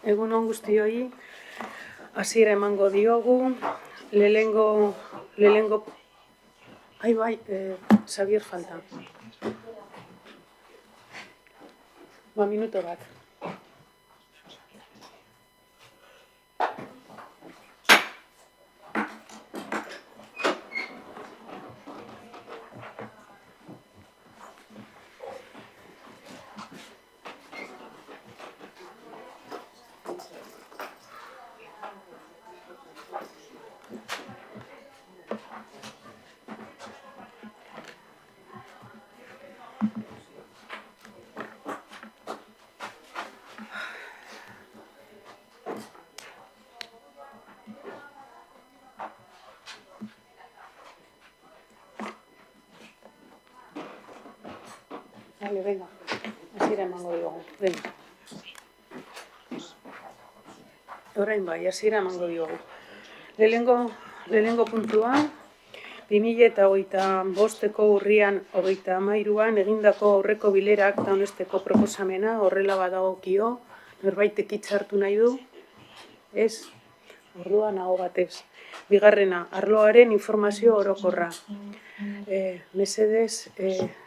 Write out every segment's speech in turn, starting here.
Egun on guztioi, hasiera emango diogu, lehengo, Xavier falta. Minuto bat. Vale, venga, hasiera emango diogu, venga. Orain bai, hasiera emango diogu. Lehengo puntua, 2025ko urrian 33an egindako aurreko bilerak eta onesteko proposamena horrela badagokio, norbaitek hitza hartu nahi du? Ez? Orduan aho batez. Bigarrena, arloaren informazio orokorra. Mesedez,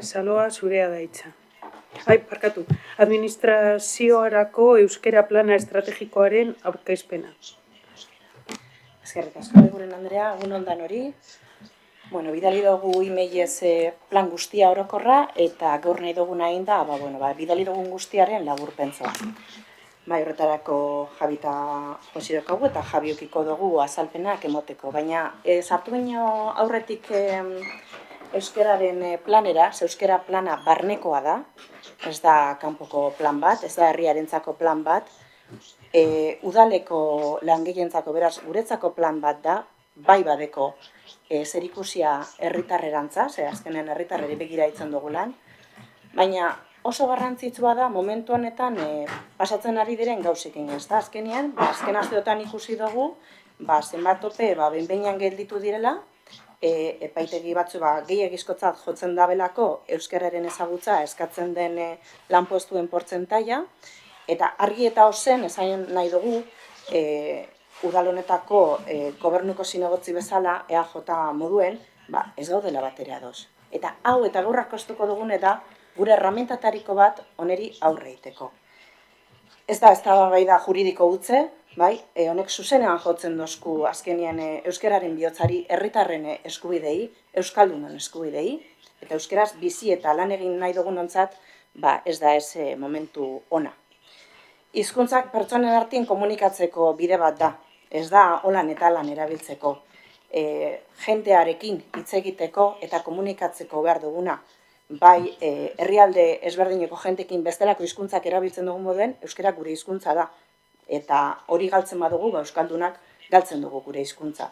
Saloa zurea da hitza. Administrazioarako euskera plana estrategikoaren aurkezpena. Eskerrik asko, Eguren Andrea, egun ondan hori. Bidali dugu emailez plan guztia orokorra eta gaur nahi duguna egin da, bidali dugun guztiaren laburpentzoa. Horretarako Jabita josidokagu eta Jabiokiko dugu azalpenak emoteko, baina sartu baino aurretik euskeraren planera, euskera plana barnekoa da, ez da kanpoko plan bat, ez da herriarentzako plan bat, udaleko langileentzako, beraz, guretzako plan bat da, bai badeko zerikusia herritarrerantza, azkenen herritarreri begira itzen dugu lan, baina oso garrantzitsua da momentu honetan pasatzen ari diren gauzekin, ez da, azkenean, azken asteotan ikusi dugu, zenbat ope behin-behinan gelditu direla, epaitegi batzu gehiagizkotzat jotzen dabelako euskararen ezagutza eskatzen den lanpostuen portzentaia, eta argi eta ozen esan nahi dugu udal honetako gobernuko zinegotzi bezala EAJ moduen ez gaudela batere ados. Eta hau eta gaur akostuko dugune da gure erramintatariko bat oneri aurre egiteko. Ez da eztabaida juridiko utze, honek zuzenean jotzen dozku azkenean euskararen bihotzari herritarren eskubidei, euskaldunon eskubidei, eta euskeraz bizi eta lan egin nahi dugun ontzat, ez da ez momentu ona. Hizkuntzak pertsonen artean komunikatzeko bide bat da, ez da holan eta lan erabiltzeko. Jendearekin hitz egiteko eta komunikatzeko behar duguna, bai herrialde ezberdineko jentekin bestelako hizkuntzak erabiltzen dugun moduen, euskara gure hizkuntza da. Eta hori galtzen badugu, euskaldunak galtzen dugu gure hizkuntza.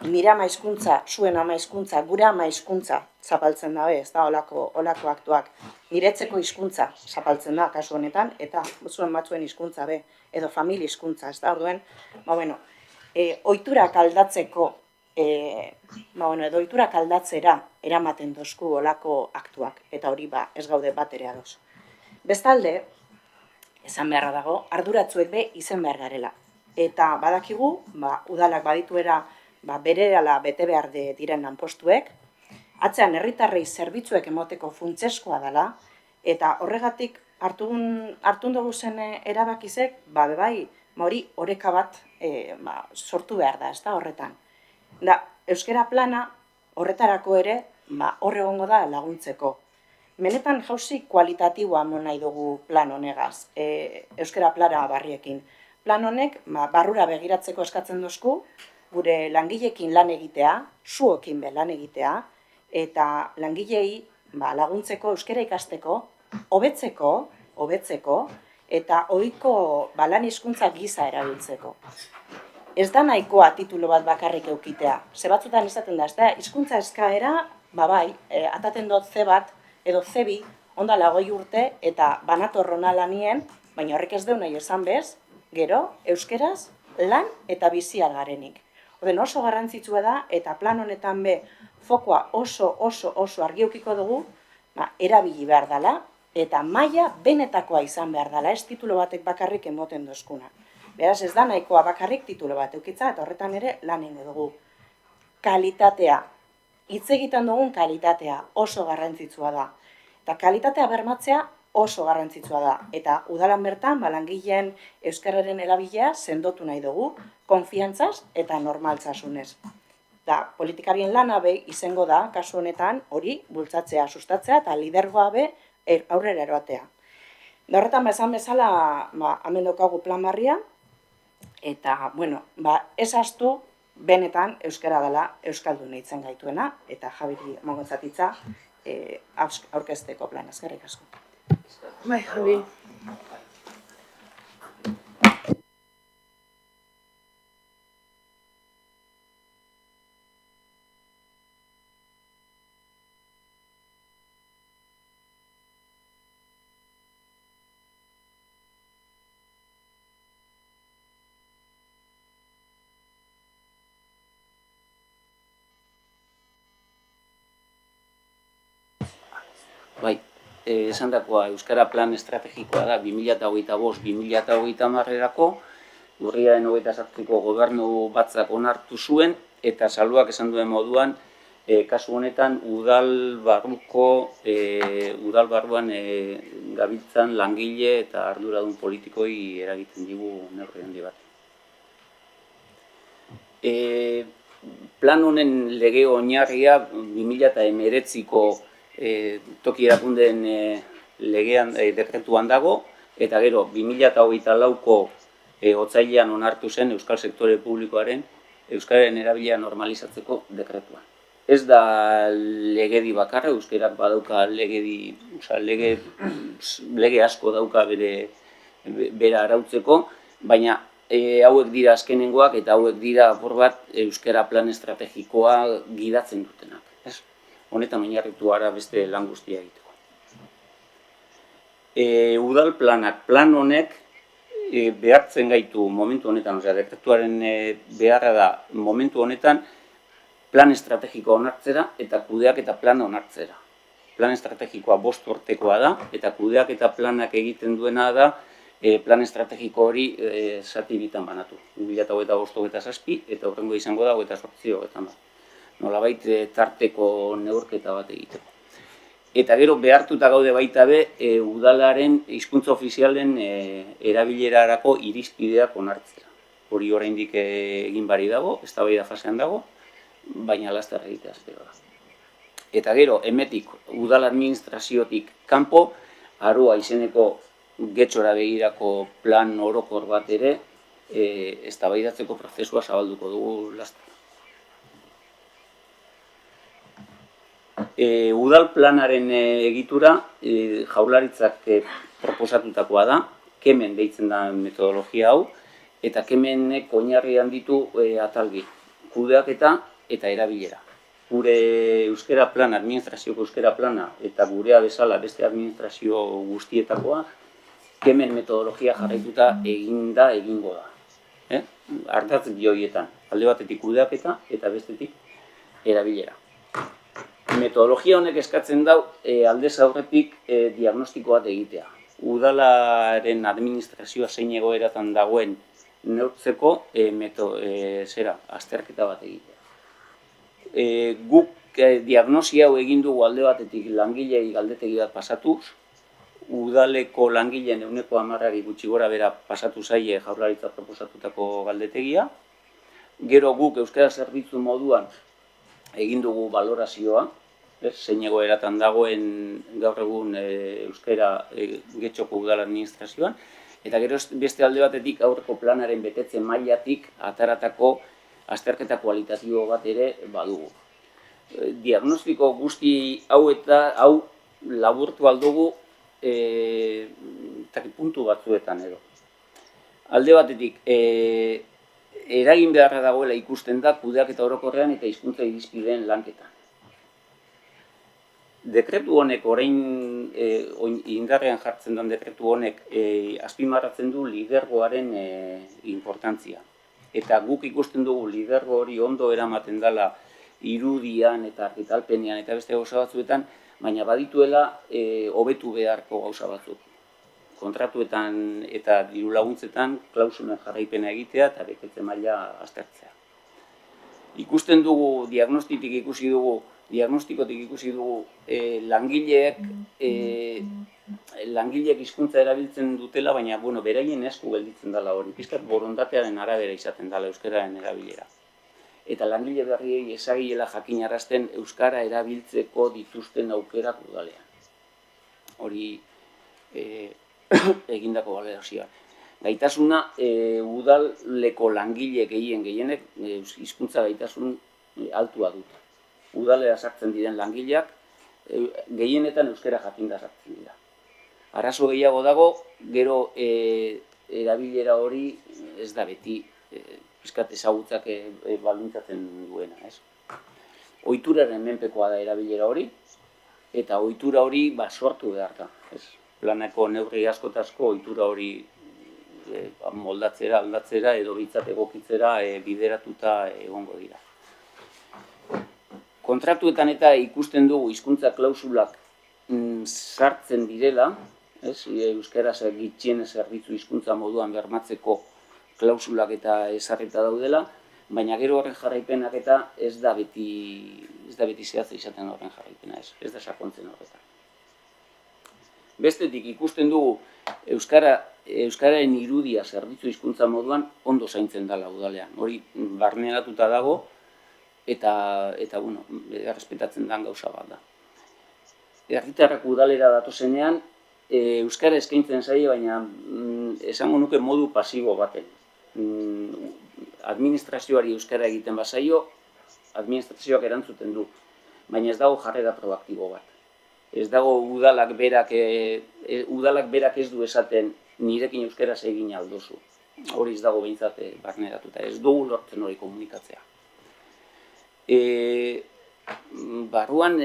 Nire ama hizkuntza, zuen ama hizkuntza, gure ama hizkuntza zapaltzen dabe, ez da olako aktuak. Niretzeko hizkuntza zapaltzen da, kasu honetan, eta zuen batzuen hizkuntza be, edo familia hizkuntza, ez da, orduen, ohiturak aldatzeko, edo ohiturak aldatzera eramaten dozku olako aktuak, eta hori ez gaude bat ere ados. Bestalde, esan beharra dago, arduratzuek be izen behar garela. Eta badakigu, udalak badituera berehala bete behar diren lanpostuek, atzean herritarrei zerbitzuek emoteko funtseskoa dela, eta horregatik hartun dugu zen erabakizek, hori oreka bat sortu behar da, ez da horretan. Euskera plana horretarako ere hor egongo da laguntzeko. Benetan jauzi kualitatiboa amon nahi dugu plan honegaz, euskera plana barriekin. Plan honek barrura begiratzeko eskatzen dozku, gure langileekin lan egitea, zuokin be lan egitea, eta langilei laguntzeko euskera ikasteko, hobetzeko, eta ohiko lan hizkuntza gisa erabiltzeko. Ez da nahikoa titulu bat bakarrik eukitea. Ze batzutan izaten da, ez da, hizkuntza eskaera, ataten dut ze bat, edo zebi, ondala 20 urte, eta banatorrona lanien, baina horrek ez deu nahi esan bez, gero, euskeraz, lan eta bizial garenik. Oso garrantzitsua da, eta plan honetan be, fokoa oso argi eukiko dugu, erabili behar dela, eta maila benetakoa izan behar dela, ez titulo batek bakarrik emoten dozkuna. Beraz, ez da nahikoa bakarrik titulo bat eukitza, eta horretan ere lan egin dugu. Kalitatea, hitz egiten dugun kalitatea oso garrantzitsua da. Eta kalitatea bermatzea oso garrantzitsua da. Eta udalan bertan, langileen euskararen erabilea sendotu nahi dugu, konfiantzaz eta normaltasunez. Da, politikarien lana be izango da, kasu honetan, hori bultzatzea, sustatzea eta lidergoa be aurrera eroatea. Da horretan, esan bezala, hemen daukagu plan berria, eta, ez ahaztu, benetan euskara dela euskaldun eitzen gaituena, eta Jabiri emango aurkezteko plan, eskerrik asko. Bai, Javi. Bai, esandakoa Euskara Plan Estrategikoa da 2025-2030erako, urriaren 27ko gobernu batzak onartu zuen, eta Saluak esan duen moduan, kasu honetan udal barruan gabiltzan langile eta arduradun politikoi eragiten digu neurri handi bat. Plan honen lege oinarria 2019ko toki erakundeen legean dekretuan dago, eta gero 2024ko otsailean onartu zen Euskal Sektore Publikoaren euskararen erabilera normalizatzeko dekretuan. Ez da legedi bakarra, euskarak badauka lege asko dauka bera arautzeko, baina hauek dira azkenengoak eta hauek dira apur bat euskara plan estrategikoa gidatzen dutenak. Honetan oinarritu gara beste lan guztia egiteko. Udal planak, plan honek behartzen gaitu momentu honetan, dekretuaren beharra da momentu honetan plan estrategikoa onartzera eta kudeak eta plana onartzera. Plan estrategikoa 5 urtekoa da eta kudeak eta planak egiten duena da plan estrategiko hori zati bitan banatu. 2025-27 eta horrengo izango da 28-30. Nolabait tarteko neurketa bat egiteko. Eta gero behartuta gaude baita be, udalaren hizkuntza ofizialen erabilerarako irizpideak onartzea. Hori oraindik egin bari dago, eztabaida fasean dago, baina laster egitea espero da. Eta gero, hemetik udal administraziotik kanpo, Aroa izeneko getxora begirako plan orokor bat ere eztabaidatzeko prozesua zabalduko dugu laster. Udal planaren egitura Jaurlaritzak proposatutakoa da, kemen deitzen da metodologia hau, eta kemenek oinarrian ditu atalgi, kudeaketa eta erabilera. Gure euskara plana, administrazioko euskara plana, eta gurea bezala beste administrazio guztietakoa, kemen metodologia jarraituta egingo da. Ardatz bi horietan, alde batetik kudeaketa eta bestetik erabilera. Metodologia honek eskatzen dau aldez aurretik diagnostiko bat egitea. Udalaren administrazioa zein egoeratan dagoen neurtzeko azterketa bat egitea. Guk diagnosia hau egin dugu alde batetik langilei galdetegi bat pasatuz, udaleko langileen 10% gutxi gora bera pasatu zaie Jaurlaritza proposatutako galdetegia. Gero guk euskara zerbitzu moduan egin dugu balorazioa, zein egoeratan dagoen gaur egun euskara getxoko udal administrazioan, eta gero beste alde batetik aurreko planaren betetze mailatik ataratako azterketa kualitatibo bat ere badugu. Diagnostiko guzti hau laburtu aldugu puntu batzuetan edo. Alde batetik, eragin beharra dagoela ikusten da kudeaketa orokorrean eta hizkuntza irizpideen lanketan. Dekretu honek, orain indarrean jartzen den dekretu honek, azpimarratzen du lidergoaren inportantzia. Eta guk ikusten dugu lidergo hori ondo eramaten dela irudian eta argitalpenean eta beste gauza batzuetan, baina badituela hobetu beharko gauza batzuk. Kontratuetan eta diru laguntzetan klausulen jarraipena egitea eta betetze maila aztertzea. Ikusten dugu, diagnostikotik ikusi dugu langileek hizkuntza erabiltzen dutela, baina beraien esku gelditzen dela hori, pixkat borondatearen arabera izaten dela euskararen erabilera. Eta langile berriei ezagiela jakinarazten euskara erabiltzeko dituzten aukerak udalean. Hori egindako balorazioa. Gaitasuna udaleko langile gehienek hizkuntza gaitasun altua dute. Udalera sartzen diren langileak gehienetan euskara jakinda sartzen dira. Arazo gehiago dago, gero erabilera hori ez da beti pixkat ezagutzak baldintzatzen duena. Ohituraren menpekoa da erabilera hori, eta ohitura hori sortu behar da. Planeko neurri askotazko ohitura hori moldatzera, aldatzera edo behintzat egokitzera bideratuta egongo dira. Kontratuetan eta ikusten dugu hizkuntza klausulak sartzen direla, euskara gutxienez zerbitzu hizkuntza moduan bermatzeko klausulak eta ezarrita daudela, baina gero horren jarraipenak eta ez da beti zehatza izaten horren jarraipena, ez da sakontzen horretan. Bestetik ikusten dugu euskararen irudia zerbitzu hizkuntza moduan ondo zaintzen dela udalean. Hori barneratuta dago eta errespetatzen den gauza bat da. Herritarrak udalera datozenean euskara eskaintzen zaie, baina esango nuke modu pasibo baten. Administrazioari euskara egiten bazaio, administrazioak erantzuten du, baina ez dago jarrera proaktibo bat. Ez dago udalak berak ez du esaten nirekin euskaraz egin aldozu. Hori ez dago behintzat barneratuta, ez dugu lortzen hori komunikatzea. Barruan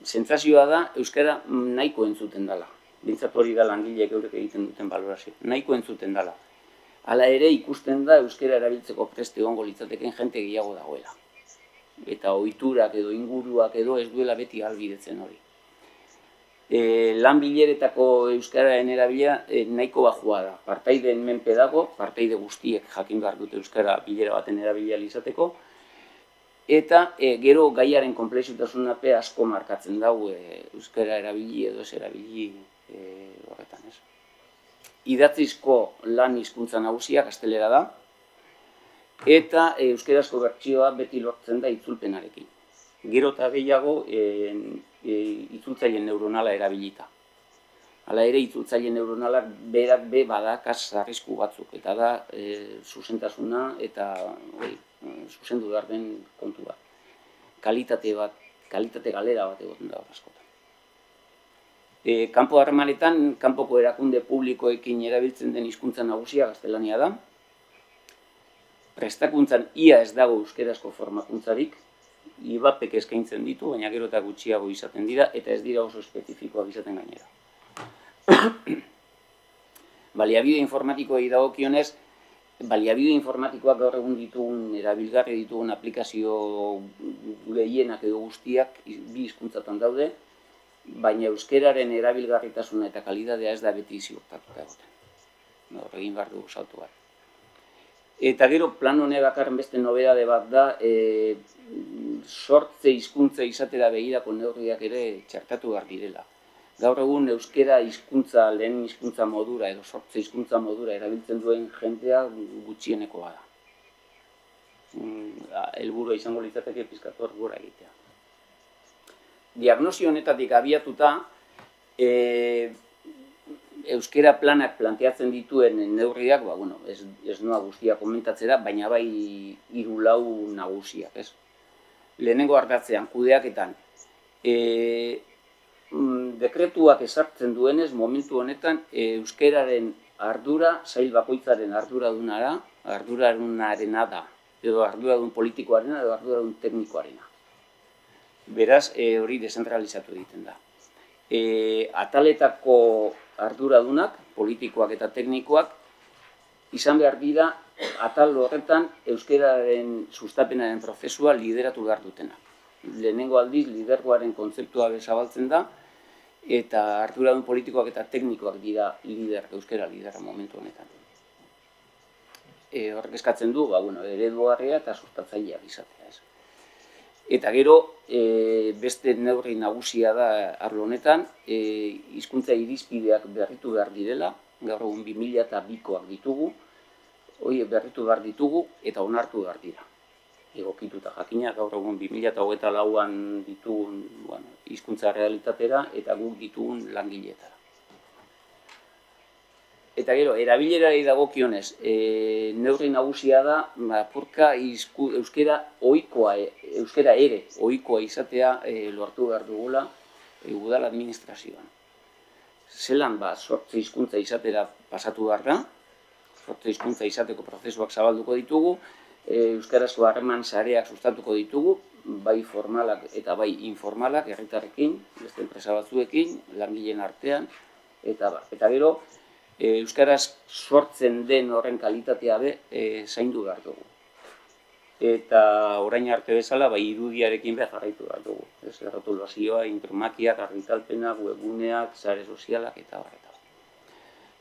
sentsazioa da euskara nahiko entzuten dela. Behintzat hori da langileek eurek egiten duten balorazio. Nahiko entzuten dela. Hala ere ikusten da euskara erabiltzeko prest egongo litzateken jente gehiago dagoela. Eta ohiturak edo inguruak edo ez duela beti ahalbidetzen hori. Lan bileretako euskararen erabilera nahiko bajua da. Partaideen menpe dago, partaide guztiek jakin behar dute euskara bilera baten erabilia izateko, eta gero gaiaren konplexutasunape asko markatzen dago euskara erabili edo ez erabili horretan. Idatzizko lan hizkuntza nagusia gaztelera da, eta euskarazko bertsioa beti lortzen da itzulpenarekin. Gero eta gehiago itzultzaile neuronala erabilita. Hala ere, itzultzaile neuronalak berak badakaz arrisku batzuk, eta da zuzentasuna eta zuzendu behar den kontu bat. Kalitate galera bat egoten da askotan. Kanpo harremanetan, kanpoko erakunde publikoekin erabiltzen den hizkuntza nagusia gaztelania da. Prestakuntzan ia ez dago euskarazko formakuntzarik, IBAPek eskaintzen ditu, baina gero eta gutxiago izaten dira, eta ez dira oso espezifikoak izaten gainera. Baliabide informatikoei dagokionez, baliabide informatikoak gaur egun ditugun, erabilgarri ditugun aplikazio gehienak edo guztiak bi hizkuntzatan daude, baina euskararen erabilgarritasuna eta kalitatea ez da beti ziurtatuta egoten. Egin behar dugu salto bat. Eta gero plan honek bakarren beste nobedade bat da, sortze hizkuntza izatera begirako neurriak ere txertatu behar direla. Gaur egun euskara hizkuntza, lehen hizkuntza modura edo sortze hizkuntza modura erabiltzen duen jentea gutxienekoa da. Helburua izango litzateke pizkatu hor gora egitea. Diagnosi honetatik abiatuta, euskara planak planteatzen dituen neurriak, ez noa guztia komentatzera, baina bai 3-4 nagusiak. Lehenengo ardatzean, kudeaketan, dekretuak ezartzen duenez, momentu honetan, euskararen ardura, sail bakoitzaren arduradunarena da, edo arduradun politikoarena, edo arduradun teknikoarena. Beraz, hori dezentralizatu egiten da. Ataletako arduradunak, politikoak eta teknikoak, izan behar dira atal horretan euskararen sustapenaren prozesua lideratu behar dutena. Lehenengo aldiz lidergoaren kontzeptua zabaltzen da, eta arduradun politikoak eta teknikoak dira euskara liderra momentu honetan. Horrek eskatzen du, eredugarria eta sustatzaileak izatea. Eta gero, beste neurri nagusia da arlo honetan, hizkuntza irizpideak berritu behar direla, gaur egun 2002koak ditugu, berritu behar ditugu eta onartu behar dira. Egokituta jakina, gaur egun 2024an ditugun hizkuntza realitatera eta guk ditugun langileetara. Eta gero, erabilerari dagokionez, neurri nagusia da, apurka euskara ere ohikoa izatea lortu behar dugula udal administrazioan. Zelan sortze hizkuntza izatera pasatu behar da, sortze hizkuntza izateko prozesuak zabalduko ditugu, euskarazko harreman sareak sustatuko ditugu, bai formalak eta bai informalak, herritarrekin, beste enpresa batzuekin, langileen artean, eta gero, euskaraz sortzen den horren kalitatea zaindu behar dugu. Eta orain arte bezala, irudiarekin behar jarraitu behar dugu. Rotulazioa, imprimakiak, argitalpenak, webguneak, sare sozialak eta horretak.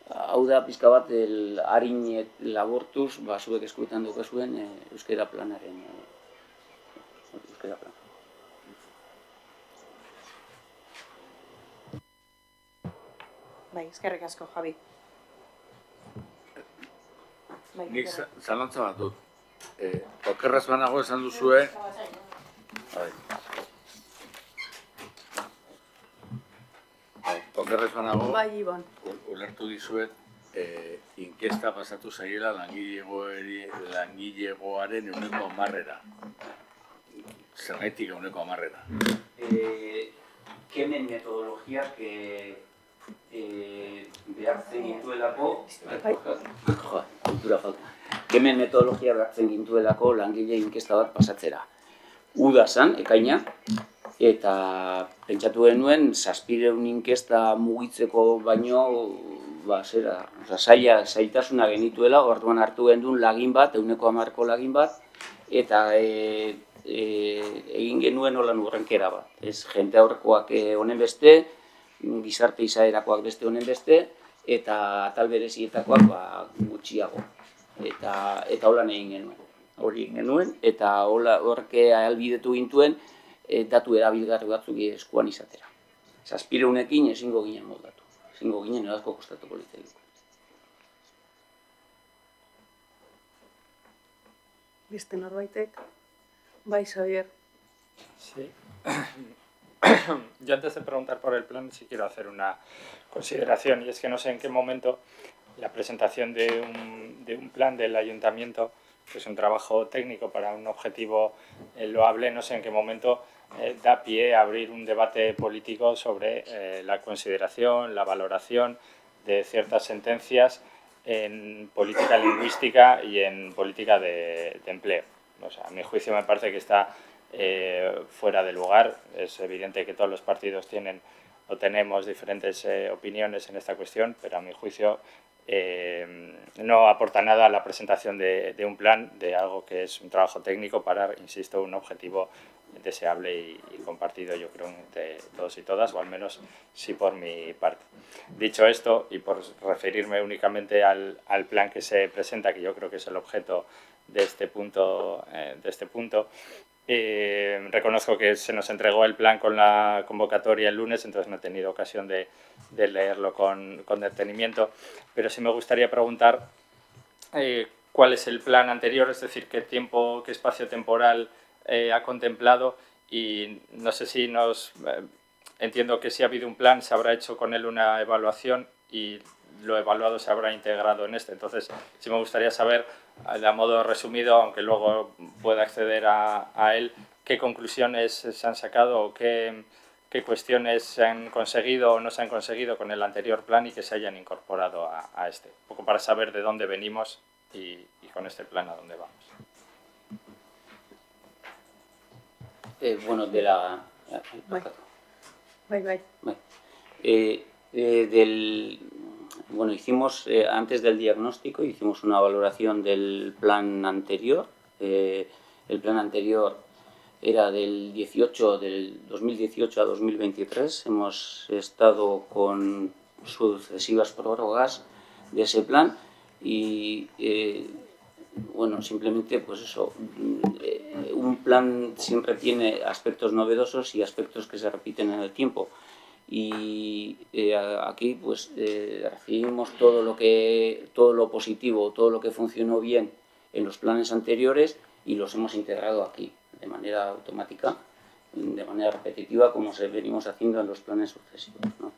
Hau da, pizka bat, harin labortuz, zuek eskuetan dukazuen euskara planaren. Bai, eskerrik asko, Javi. Nik zalantza bat dut. Okerraz banago esan duzue. Okerraz banago. Bai, Ibon. Ulertu dizuet, inkesta pasatu zaiela langilegoaren 10%. Zergaitik 10%. Kemen metodologiak behartzen gintuelako, Kemen metodologia behartzen gintuelako langile inkesta bat pasatzera. Uda zan, ekaina, eta pentsatu genuen, 700 inkesta mugitzeko baino, zailtasuna genituela, orduan hartu gendun lagin bat, 100%ko lagin bat, eta egin genuen holan urrenkera bat. Jente aurrekoak honen beste, gizarte izaerakoak beste honen beste, eta atal berezietakoak gutxiago. Eta holan egin genuen. Hori egin genuen, eta horrek ahalbidetu gintuen datu erabilgarri batzuk eskuan izatera. 700ekin ezingo ginen moldatu. Ezingo ginen erazko kostatuko litzaigu. Beste norbaitek? Bai, Xavier. Sí. Yo antes de preguntar por el plan sí quiero hacer una consideración, y es que no sé en qué momento la presentación de un plan del ayuntamiento, que es un trabajo técnico para un objetivo loable, no sé en qué momento da pie a abrir un debate político sobre la consideración, la valoración de ciertas sentencias en política lingüística y en política de empleo. O sea, a mi juicio me parece que está fuera de lugar. Es evidente que todos los partidos tienen o tenemos diferentes opiniones en esta cuestión, pero a mi juicio no aporta nada a la presentación de un plan, de algo que es un trabajo técnico para, insisto, un objetivo deseable y compartido, yo creo, de todos y todas, o al menos sí por mi parte. Dicho esto, y por referirme únicamente al plan que se presenta, que yo creo que es el objeto de este punto, reconozco que se nos entregó el plan con la convocatoria el lunes, entonces no he tenido ocasión de leerlo con detenimiento, pero sí me gustaría preguntar cuál es el plan anterior, es decir, qué espacio temporal ha contemplado, y no sé si entiendo que si ha habido un plan se habrá hecho con él una evaluación y lo evaluado se habrá integrado en este. Entonces sí me gustaría saber, a modo resumido, aunque luego pueda acceder a él, qué conclusiones se han sacado o qué cuestiones se han conseguido o no se han conseguido con el anterior plan y que se hayan incorporado a este. Un poco para saber de dónde venimos y con este plan a dónde vamos. Bueno, de la... Bai. Bueno, hicimos, antes del diagnóstico, hicimos una valoración del plan anterior. El plan anterior era del 2018 a 2023. Hemos estado con sucesivas prórrogas de ese plan y, bueno, simplemente, pues eso, un plan siempre tiene aspectos novedosos y aspectos que se repiten en el tiempo. Y aquí pues recibimos todo lo positivo, todo lo que funcionó bien en los planes anteriores y los hemos integrado aquí de manera automática, de manera repetitiva, como venimos haciendo en los planes sucesivos, ¿no?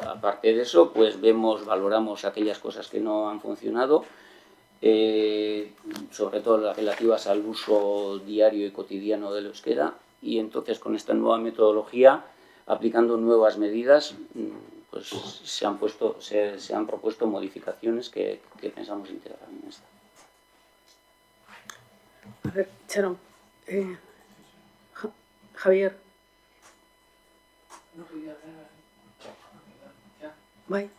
Aparte de eso, pues valoramos aquellas cosas que no han funcionado, sobre todo las relativas al uso diario y cotidiano del euskera, y entonces con esta nueva metodología, aplicando nuevas medidas, pues se han propuesto modificaciones que pensamos integrar en esta. A ver, Sharon, Javier. Bye.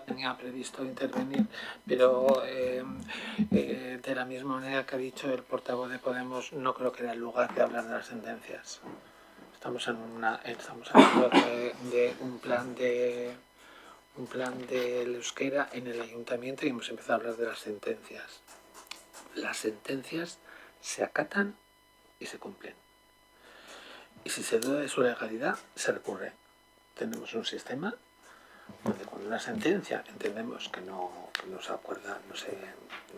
Tenía previsto intervenir, pero de la misma manera que ha dicho el portavoz de Podemos, no creo que era el lugar de hablar de las sentencias. Estamos hablando de un plan del euskera en el ayuntamiento y hemos empezado a hablar de las sentencias. Las sentencias se acatan y se cumplen. Y si se duda de su legalidad, se recurre. Tenemos un sistema donde cuando una sentencia entendemos que no se acuerda,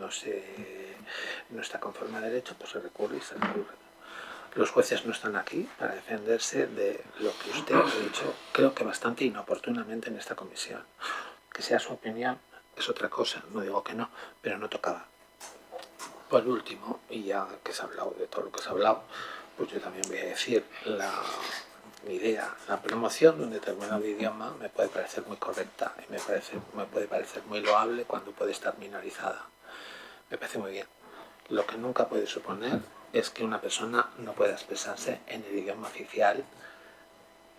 no está conforme a derecho, pues se recurre y se recurre. Los jueces no están aquí para defenderse de lo que usted ha dicho, creo que bastante inoportunamente en esta comisión. Que sea su opinión es otra cosa, no digo que no, pero no tocaba. Por último, y ya que se ha hablado de todo lo que se ha hablado, pues yo también voy a decir mi idea. La promoción de un determinado idioma me puede parecer muy correcta y me puede parecer muy loable cuando puede estar minorizada. Me parece muy bien. Lo que nunca puede suponer es que una persona no pueda expresarse en el idioma oficial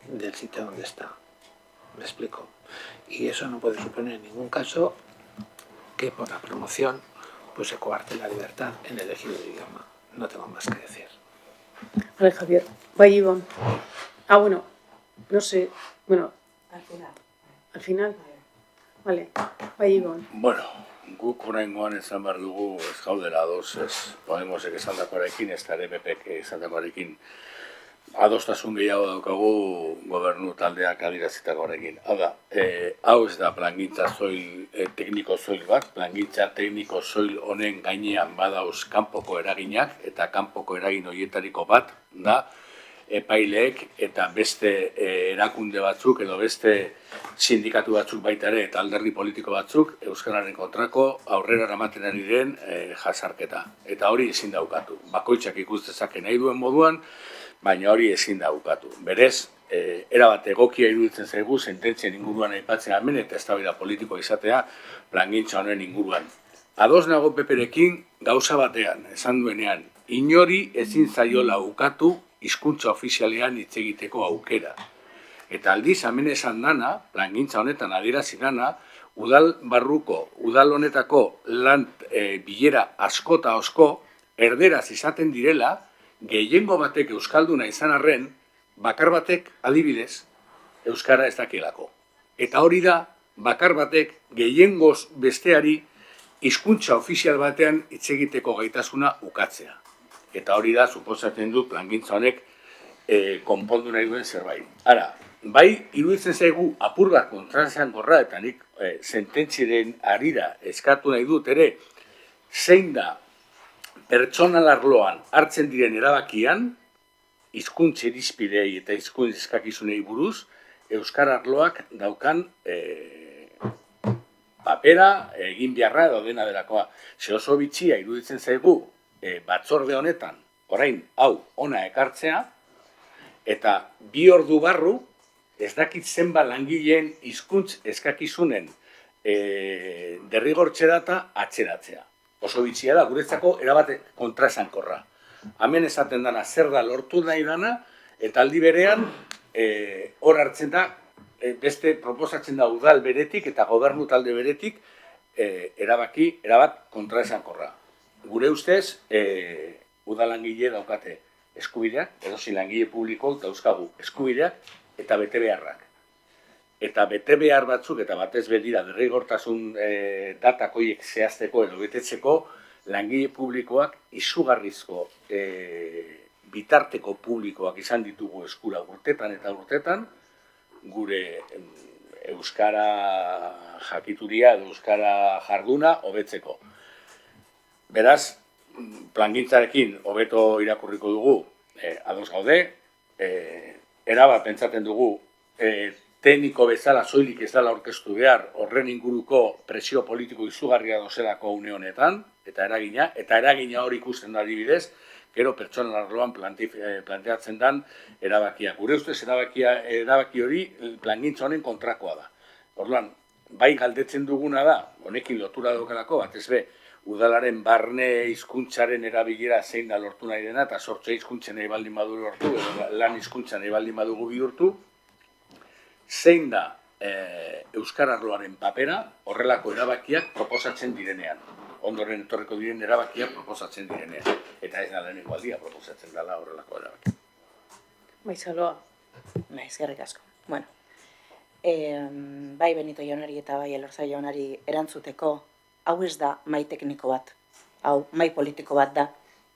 del sitio donde está. ¿Me explico? Y eso no puede suponer en ningún caso que por la promoción pues se coarte la libertad en elegir el idioma. No tengo más que decir. Vale, Javier. Bye, Ivonne. Bueno, no sé. Bueno, al final. Vale, bye, Ivonne. Bueno, guk oraingoan esan behar dugu ez gaudela ados, ez Podemosek esandakoarekin, ez da PPek esandakoarekin adostasun gehiago daukagu gobernu taldeak adierazitakoarekin. Hau da, hau ez da plangintza tekniko soil bat, plangintza tekniko soil honen gainean badauz kanpoko eraginak, eta kanpoko eragin horietariko bat da epaileek eta beste erakunde batzuk edo beste sindikatu batzuk baita ere eta alderdi politiko batzuk euskararen kontrako aurrera eramaten ari den jasarketa. Eta hori ezin da ukatu. Bakoitzak ikus dezake nahi duen moduan, baina hori ezin da ukatu. Berez, erabat egokia iruditzen zaigu sententzien inguruan aipatzen hemen eta eztabaida politiko izatea plangintza honen inguruan. Ados nago PPrekin gauza batean, esan duenean, inori ezin zaiola ukatu hizkuntza ofizialean hitz egiteko aukera. Eta aldiz, hemen esan dana, plangintza honetan adierazi dana, udal barruko, udal honetako lan bilera asko eta asko erderaz izaten direla, gehiengo batek euskalduna izan arren, bakar batek adibidez euskara ez dakielako. Eta hori da, bakar batek gehiengoz besteari hizkuntza ofizial batean hitz egiteko gaitasuna ukatzea. Eta hori da, suposatzen dut, plangintza honek konpondu nahi duen zerbait. Ara, bai, iruditzen zaigu apur bat kontraesan gorra, eta nik sententziaren harira eskatu nahi dut ere, zein da pertsonal arloan hartzen diren erabakian, hizkuntza irizpideei eta hizkuntza eskakizunei buruz, euskara arloak daukan papera, egin beharra edo dena delakoa. Ze oso bitxia iruditzen zaigu batzorde honetan, orain, hau, ona ekartzea, eta 2 ordu barru, ez dakit zenba langileen hizkuntz eskakizunen derrigortzea eta atzeratzea. Oso bitxia da, guretzako erabat kontraesankorra. Hemen esaten dana zer da lortu nahi dana, eta aldi berean hor hartzen da beste proposatzen da udal beretik eta gobernu talde beretik erabat kontraesankorra. Gure ustez, udalangile daukate eskubideak, edozein langile publiko dauzkagu eskubideak eta betebeharrak. Eta betebehar batzuk, eta batez bedira derrigortasun datak horiek zehazteko edo betetzeko, langile publikoak izugarrizko bitarteko publikoak izan ditugu eskura urtetan eta urtetan, gure euskara jakituria edo euskara jarduna hobetzeko. Beraz, plangintzarekin hobeto irakurriko dugu, ados gaude, erabat pentsatzen dugu tekniko bezala soilik ez dela aurkeztu behar horren inguruko presio politiko izugarria dozelako une honetan, eta eragina hori ikusten da adibidez, gero pertsonal arloan planteatzen den erabakia. Gure ustez erabaki hori plangintza honen kontrakoa da. Orduan, bai galdetzen duguna da, honekin lotura daukalako, batez be, udalaren barne hizkuntzaren erabilera zein da lortu nahi dena, eta sortze hizkuntzen nahi baldin badu lortu, edo lan hizkuntzan nahi baldin badugu bihurtu, zein da euskara arloaren papera horrelako erabakiak proposatzen direnean. Ondoren etorriko diren erabakiak proposatzen direnean. Eta ez da lehenengo aldia proposatzen dela horrelako erabakia. Bai, Saloa. Eskerrik asko. Bueno, bai Benito jaunari eta bai Elorza jaunari erantzuteko, hau ez da mai tekniko bat, hau mai politiko bat da,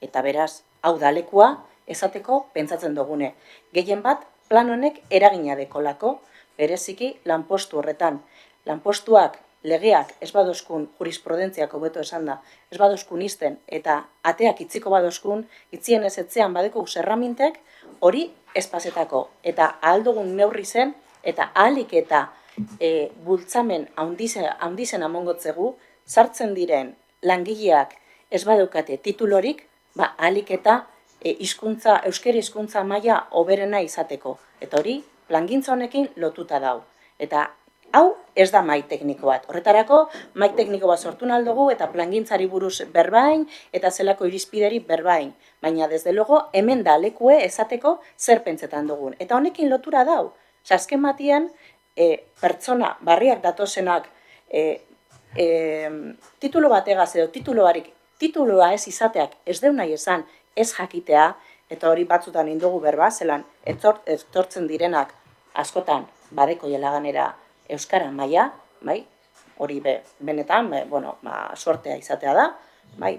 eta beraz, hau da lekua esateko pentsatzen dugune. Gehien bat, plan honek eragina dekolako, bereziki lanpostu horretan. Lanpostuak, legeak ez badozkun, jurisprudentziak hobeto esan da, ez badozkun izten, eta ateak itziko badozkun, itzien ez etzean badeko zerramintek, hori espazetako. Eta ahal dugun neurri zen, eta ahalik eta bultzamen handizen amongotzegu, sartzen diren langileak ez badaukate titulorik, ahalik eta euskera hizkuntza maila hoberena izateko. Eta hori, plangintza honekin lotuta dau. Eta hau ez da mai tekniko bat. Horretarako, mai tekniko bat sortu naldugu eta plangintzari buruz berbain eta zelako irizpideri berbain. Baina, desde logo, hemen da lekue esateko zer pentsetan dugun. Eta honekin lotura dau. Azken batian, pertsona barriak datozenak titulo bategaz edo tituloa ez izateak ez deun nahi esan ez jakitea, eta hori batzutan indugu berba, zelan etortzen direnak askotan badeko jelaganera euskara maila, bai, hori benetan, suertea izatea da, bai,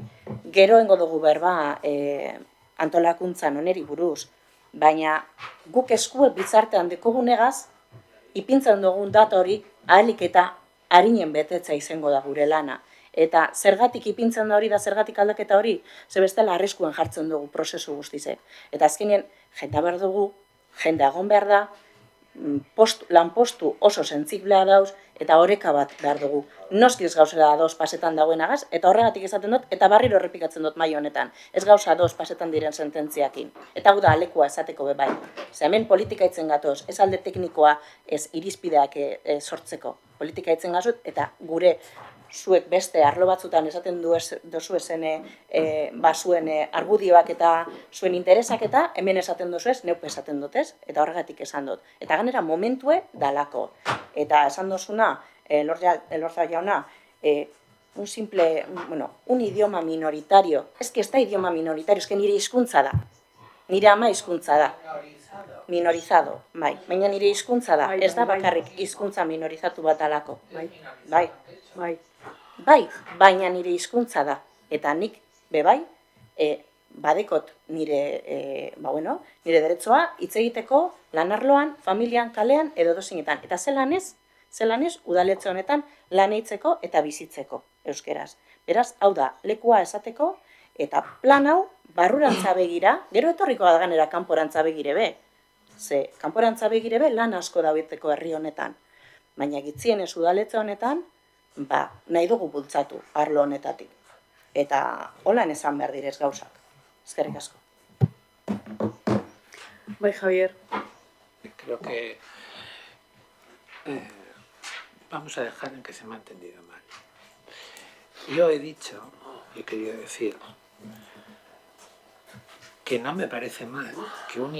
gero engo dugu berba antolakuntzan oneri buruz, baina guk eskuek bitzartean dekogunegaz, ipintzen dugun data hori ahalik eta harinen betetza izango da gure lana. Eta zergatik ipintzen da hori da zergatik aldaketa hori, ze bestela arriskuen jartzen dugu prozesu guztize. Eta azkenean, jendea behar dugu, jendea egon behar da, lanpostu oso sentziblea dauz, eta oreka bat behar dugu. Noski ez gauzela ados pasetan dagoenagaz, eta horregatik esaten dut, eta barriro errepikatzen dut mai honetan. Ez gauza ados pasetan diren sententziakin. Eta hau da alekua esateko bebai. Ze hemen politika itzen gatoz, ez alde teknikoa, ez irizpideak sortzeko. Politika itzen gazut, eta gure zuek beste arlo batzutan esaten dozu ezen zuen argudioak eta zuen interesak eta hemen esaten dozu ez, neupe esaten dutez, eta horregatik esan dut. Eta ganera momentue dalako. Eta esan dozuna, Elorza jauna, un idioma minoritario. Ez que ez da idioma minoritario, ez que nire hizkuntza da. Nire ama hizkuntza da. Minorizado, bai. Baina nire hizkuntza da, ez da bakarrik hizkuntza minorizatu bat dalako. Bai. Bai, baina nire hizkuntza da. Eta nik, bebai, badekot nire deretzoa hitz egiteko lanarloan, familian, kalean edo dozinetan. Eta zelan ez udaletxe honetan lan eitzeko eta bizitzeko euskeraz. Beraz, hau da, lekua esateko eta plan hau barrurantza begira, gero etorriko da ganera kanporantza begire be. Ze, kanporantza begire be lan asko dabitzeko herri honetan. Baina gitzienez udaletxe honetan, nahi dugu bultzatu arlo honetatik. Eta holan esan behar direz gauzak. Eskerrik asko. Bai, Javier. Creo que vamos a dejar en que se me ha entendido mal. Yo he dicho, he querido decir, que no me parece mal que un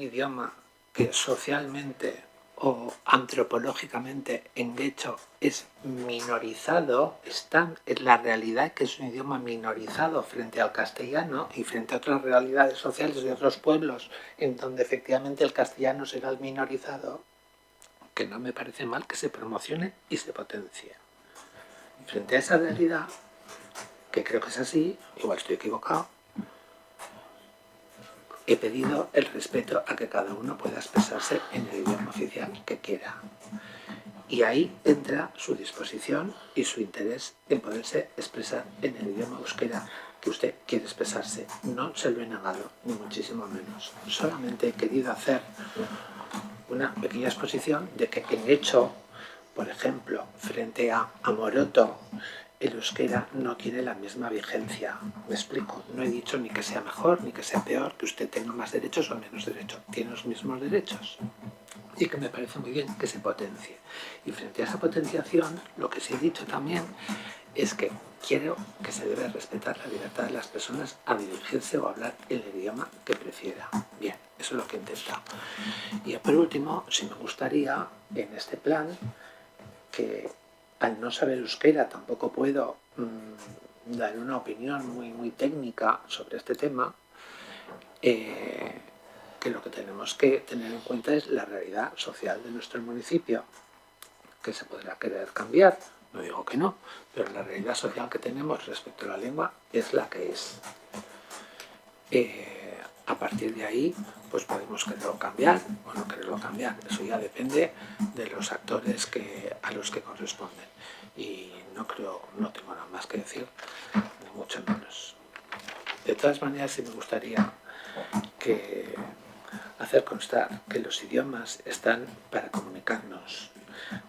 idioma que socialmente o antropológicamente en Guecho es minorizado, es la realidad que es un idioma minorizado frente al castellano y frente a otras realidades sociales de otros pueblos en donde efectivamente el castellano será el minorizado, que no me parece mal que se promocione y se potencie. Frente a esa realidad, que creo que es así, igual estoy equivocado, he pedido el respeto a que cada uno pueda expresarse en el idioma oficial que quiera. Y ahí entra su disposición y su interés en poderse expresar en el idioma euskera que usted quiere expresarse. No se lo he negado, ni muchísimo menos. Solamente he querido hacer una pequeña exposición de que en hecho, por ejemplo, frente a Moroto, el euskera no tiene la misma vigencia. Me explico, no he dicho ni que sea mejor ni que sea peor, que usted tenga más derechos o menos derechos. Tiene los mismos derechos. Y que me parece muy bien que se potencie. Y frente a esa potenciación, lo que sí he dicho también es que quiero que se debe respetar la libertad de las personas a dirigirse o hablar el idioma que prefiera. Bien, eso es lo que he intentado. Y por último, si me gustaría, en este plan, que al no saber euskera tampoco puedo dar una opinión muy técnica sobre este tema, que lo que tenemos que tener en cuenta es la realidad social de nuestro municipio, que se podrá querer cambiar, no digo que no, pero la realidad social que tenemos respecto a la lengua es la que es. A partir de ahí, pues podemos quererlo cambiar o no quererlo cambiar. Eso ya depende de los actores a los que corresponden. Y no tengo nada más que decir, ni mucho menos. De todas maneras, sí me gustaría hacer constar que los idiomas están para comunicarnos,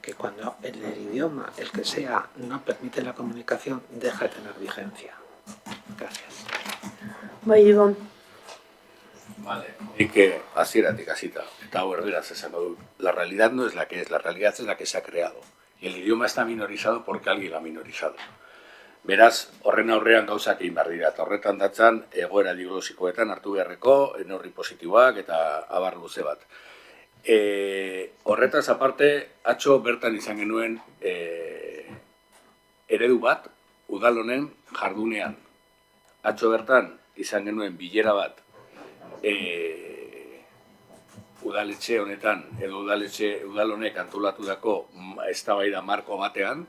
que cuando el idioma, el que sea, no permite la comunicación, deja de tener vigencia. Gracias. Bai, Ibon. Vale, y que hasieratik hasita, eta hau erderaz esango dut. La realidad no es la que es, la realidad es la que se ha creado. Y el idioma está minorizado porque alguien lo ha minorizado. Beraz, horren aurrean gauzak egin behar dira, eta horretan datzan egoera diglosikoetan hartu beharreko neurri positiboak eta abar luze bat. Horretaz aparte, atzo bertan izan genuen eredu bat, udal honen jardunean. Atzo bertan izan genuen bilera bat, udaletxe honetan, edo udal honek antolatutako eztabaida marko batean,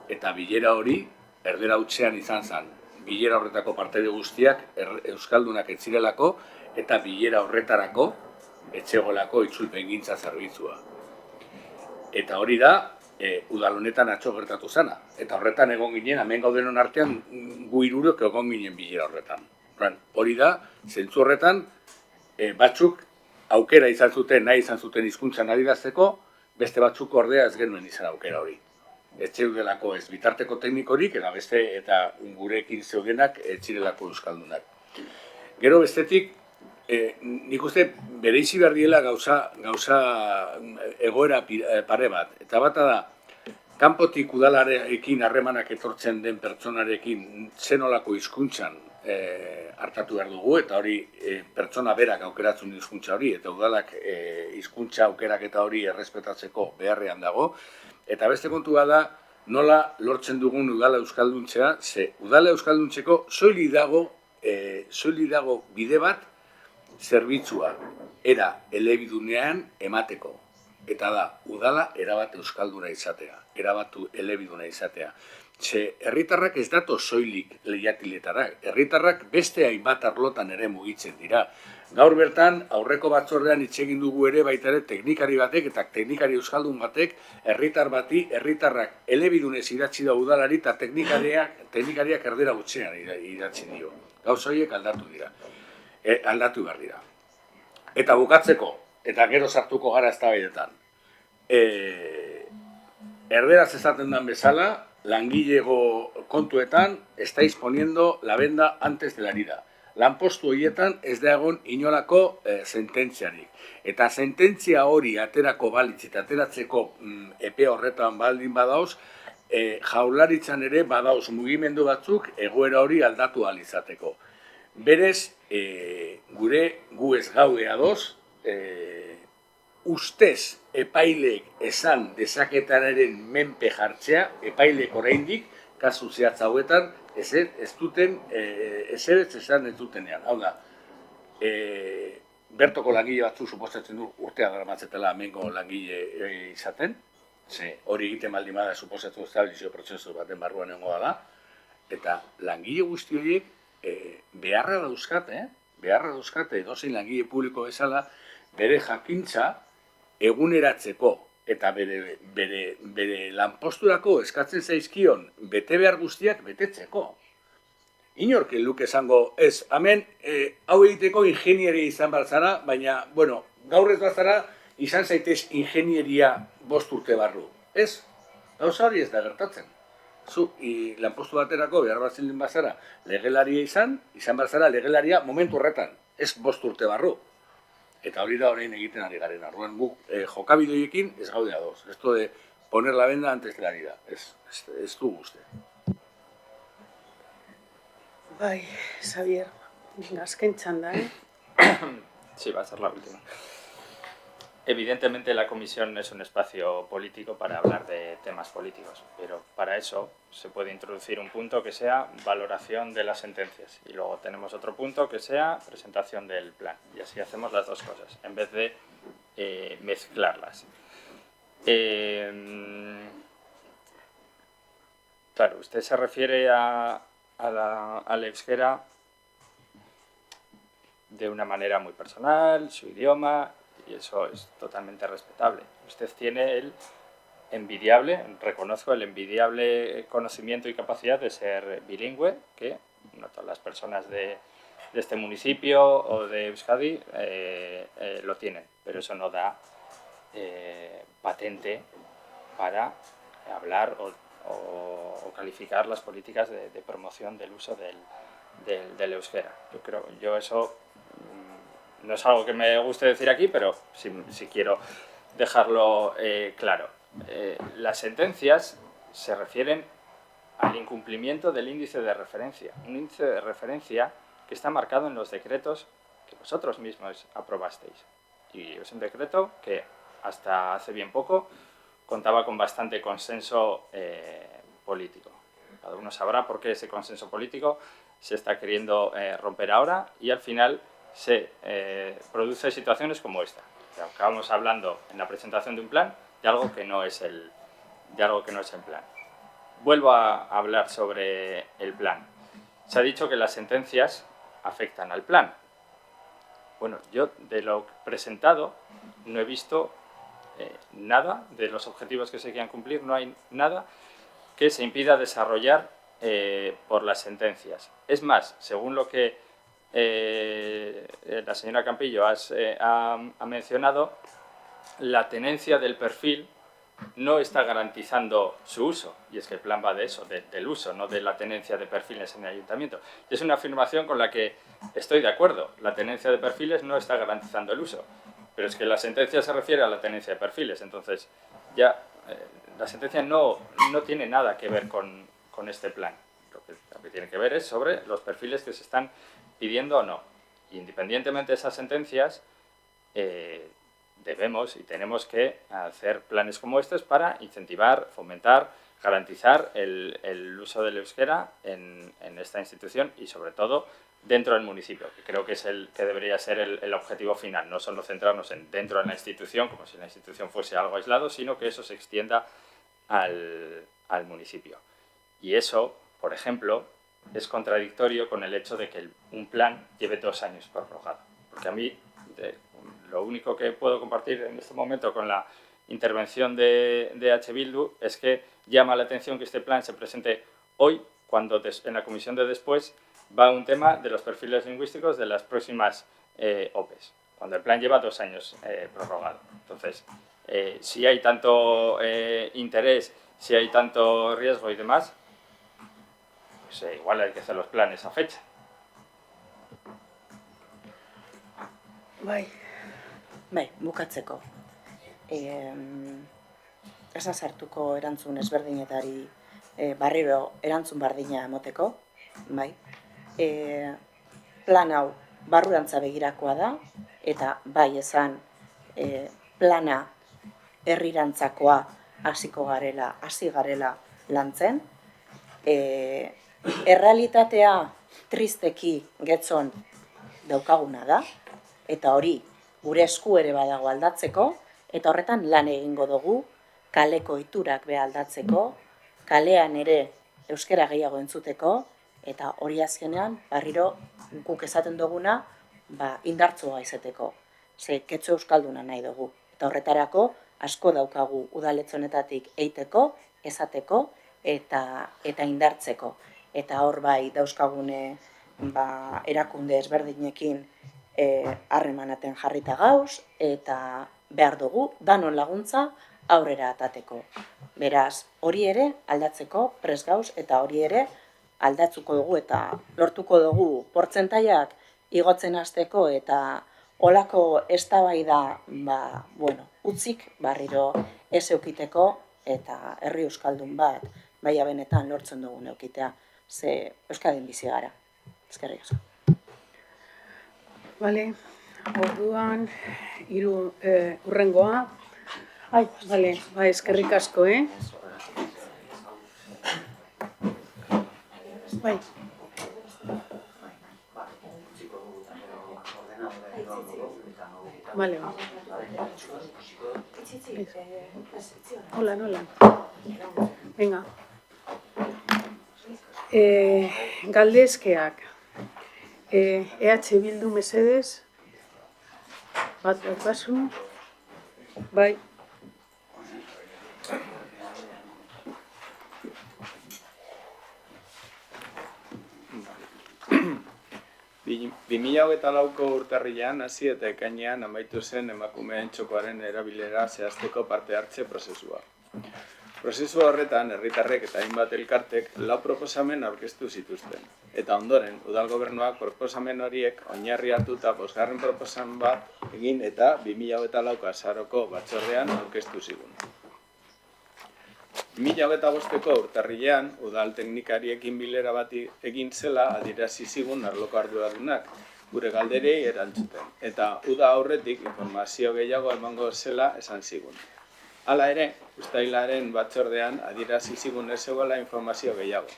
eta bilera hori erdera hutsean izan zen. Bilera horretako partaide guztiak euskaldunak ez zirelako, eta bilera horretarako etxegolako itzulpengintza zerbitzua. Eta hori da, udal honetan atzo gertatu zana. Eta horretan egon ginen, hemen gaudenon artean, gu hirurok egon ginen bilera horretan. Hori da, zentzu horretan, batzuk aukera izan zuten, nahi izan zuten hizkuntzan adierazteko, beste batzuk ordea ez genuen izan aukera hori. Ez zeudelako ez bitarteko teknikorik, eta gurekin zeudenak ez zirelako euskaldunak. Gero bestetik, nik uste bereizi behar diela gauza egoera pare bat. Eta bata da, kanpotik udalarekin harremanak etortzen den pertsonarekin zenolako hizkuntzan hartatu behar dugu, eta hori pertsona berak aukeratzen hizkuntza hori, eta udalak hizkuntza aukerak eta hori errespetatzeko beharrean dago. Eta beste kontua da, nola lortzen dugun udala euskalduntzea, ze udala euskalduntzeko soilik dago bide bat zerbitzua era elebidunean emateko. Eta da, udala erabat euskalduna izatea, erabatu elebiduna izatea. Ze herritarrak ez dato soilik lehiatiletara, herritarrak beste hainbat arlotan ere mugitzen dira. Gaur bertan, aurreko batzordean hitz egin dugu ere baita ere teknikari batek eta teknikari euskaldun batek herritarrak elebidunez idatzi da udalari eta teknikariak erdera hutsean idatzi dio. Gauza horiek aldatu behar dira. Eta bukatzeko, eta gero sartuko gara eztabaidetan. Erderaz esaten den bezala, langilego kontuetan estáis poniendo la venda antes de la herida. Lanpostu horietan ez da egon inolako sententziarik. Eta sententzia hori aterako balitz eta ateratzeko epe horretan baldin badauz, jaurlaritzan ere badauz mugimendu batzuk egoera hori aldatu ahal izateko. Berez, gu ez gaude ados, ustez epaileek esan dezaketanaren menpe jartzea, epaileek oraindik kasu zehatz hauetan ez duten esan ez dutenean. Hau da, bertoko langile batzu suposatzen du urtea daramatzetela hemengo langile izaten, ze hori egiten baldin bada suposatu estabilizio prozesu baten barruan egongo da, eta langile guzti horiek beharra dauzkate edozein langile publiko bezala bere jakintza eguneratzeko eta bere lanposturako eskatzen zaizkion betebehar guztiak betetzeko. Inork luke esango, ez, hemen hau egiteko ingenieria izan behar zara, baina, bueno, gaur ez bazara izan zaitez ingenieria 5 urte barru. Ez, gauza hori ez da gertatzen. Zu, lanpostu baterako behar bat zildin bazara legelaria izan behar zara legelaria momentu horretan, ez 5 urte barru. Eta hori da orain egiten ari garen. Orduan guk jokabideekin ez gaude ados. Esto de poner la venda antes de la herida. Ez du uste. Bai, Xavier, azken txanda, Sí, va a ser la última. Evidentemente la comisión es un espacio político para hablar de temas políticos, pero para eso se puede introducir un punto que sea valoración de las sentencias y luego tenemos otro punto que sea presentación del plan y así hacemos las dos cosas en vez de mezclarlas. Claro, usted se refiere al euskera de una manera muy personal, su idioma, y eso es totalmente respetable. Usted tiene el envidiable, reconozco el envidiable conocimiento y capacidad de ser bilingüe, que no todas las personas de este municipio o de Euskadi lo tienen, pero eso no da patente para hablar o calificar las políticas de promoción del uso del euskera. Yo eso no es algo que me guste decir aquí, pero sí quiero dejarlo claro. Las sentencias se refieren al incumplimiento del índice de referencia. Un índice de referencia que está marcado en los decretos que vosotros mismos aprobasteis. Y es un decreto que hasta hace bien poco contaba con bastante consenso político. Cada uno sabrá por qué ese consenso político se está queriendo romper ahora y al final se produce situaciones como esta. Acabamos hablando en la presentación de un plan de algo que no es el plan. Vuelvo a hablar sobre el plan. Se ha dicho que las sentencias afectan al plan. Bueno, yo de lo presentado no he visto nada de los objetivos que se quieran cumplir, no hay nada que se impida desarrollar por las sentencias. Es más, según lo que la señora Campillo ha mencionado, la tenencia del perfil no está garantizando su uso, y es que el plan va de eso, del uso, no de la tenencia de perfiles en el ayuntamiento. Y es una afirmación con la que estoy de acuerdo, la tenencia de perfiles no está garantizando el uso, pero es que la sentencia se refiere a la tenencia de perfiles, entonces ya la sentencia no tiene nada que ver con este plan. Lo que tiene que ver es sobre los perfiles que se están pidiendo o no. Y independientemente de esas sentencias, debemos y tenemos que hacer planes como estos para incentivar, fomentar, garantizar el uso del euskera en esta institución y sobre todo dentro del municipio, que creo que es que debería ser el objetivo final, no solo centrarnos dentro de la institución, como si la institución fuese algo aislado, sino que eso se extienda al municipio. Y eso, por ejemplo, es contradictorio con el hecho de que un plan lleve 2 años prorrogado. Porque a mí, lo único que puedo compartir en este momento con la intervención de H. Bildu es que llama la atención que este plan se presente hoy, cuando en la comisión de después va un tema de los perfiles lingüísticos de las próximas OPEs, cuando el plan lleva 2 años prorrogado. Entonces, si hay tanto interés, si hay tanto riesgo y demás, pues igual hay que hacer los planes a fecha. Bai, bukatzeko. Ez sartuko erantzun ezberdinetari berriro erantzun berdina emoteko, bai. Plan hau barrurantza begirakoa da, eta bai esan plana herrirantzakoa hasi garela lantzen. Errealitatea tristeki getzon daukaguna da, eta hori gure esku ere badago aldatzeko, eta horretan lan egingo dugu, kaleko iturak be aldatzeko, kalean ere euskara gehiago entzuteko, eta hori azkenean, barriro guk esaten duguna, indartzoa izeteko. Ze, ketxo euskalduna nahi dugu. Eta horretarako, asko daukagu udaletzonetatik eiteko, esateko, eta indartzeko. Eta hor bai dauzkagune erakunde ezberdinekin harremanetan jarrita gauz, eta behar dugu danon laguntza aurrera atateko. Beraz, hori ere aldatzeko prest gauz, eta hori ere aldatzuko dugu eta lortuko dugu portzentaiak igotzen hasteko eta olako eztabaida utzik barriro ez eukiteko eta herri euskaldun bat baina benetan lortzen dugun eukitea. Ze Euskadin bizi gara. Eskerrik asko. Bale, orduan, urrengoa. Bale, eskerrik asko, Bai. Bale, Hola. Venga. Galdezkeak. EH Bildu mesedez. Bat basu. Bai. Bi 2008ko urtarrilean hasi eta ekainean amaitu zen emakumeen txokoaren erabilera zehazteko parte hartze prozesua. Prozesu horretan, herritarrek eta hainbat elkartek lau proposamen aurkeztu zituzten. Eta ondoren, udal gobernuak proposamen horiek oinarri hartuta 5. proposamen bat egin eta 2008ko azaroko batzordean aurkeztu zigun. 2008ko urtarrilean, udal teknikariekin bilera bat egin zela adierazi zigun arloko arduradunak, gure galderei erantzuten, eta uda aurretik informazio gehiago emango zela esan zigun. Hala ere, uztailaren batzordean adierazi zigun ez zegoela informazio gehiago.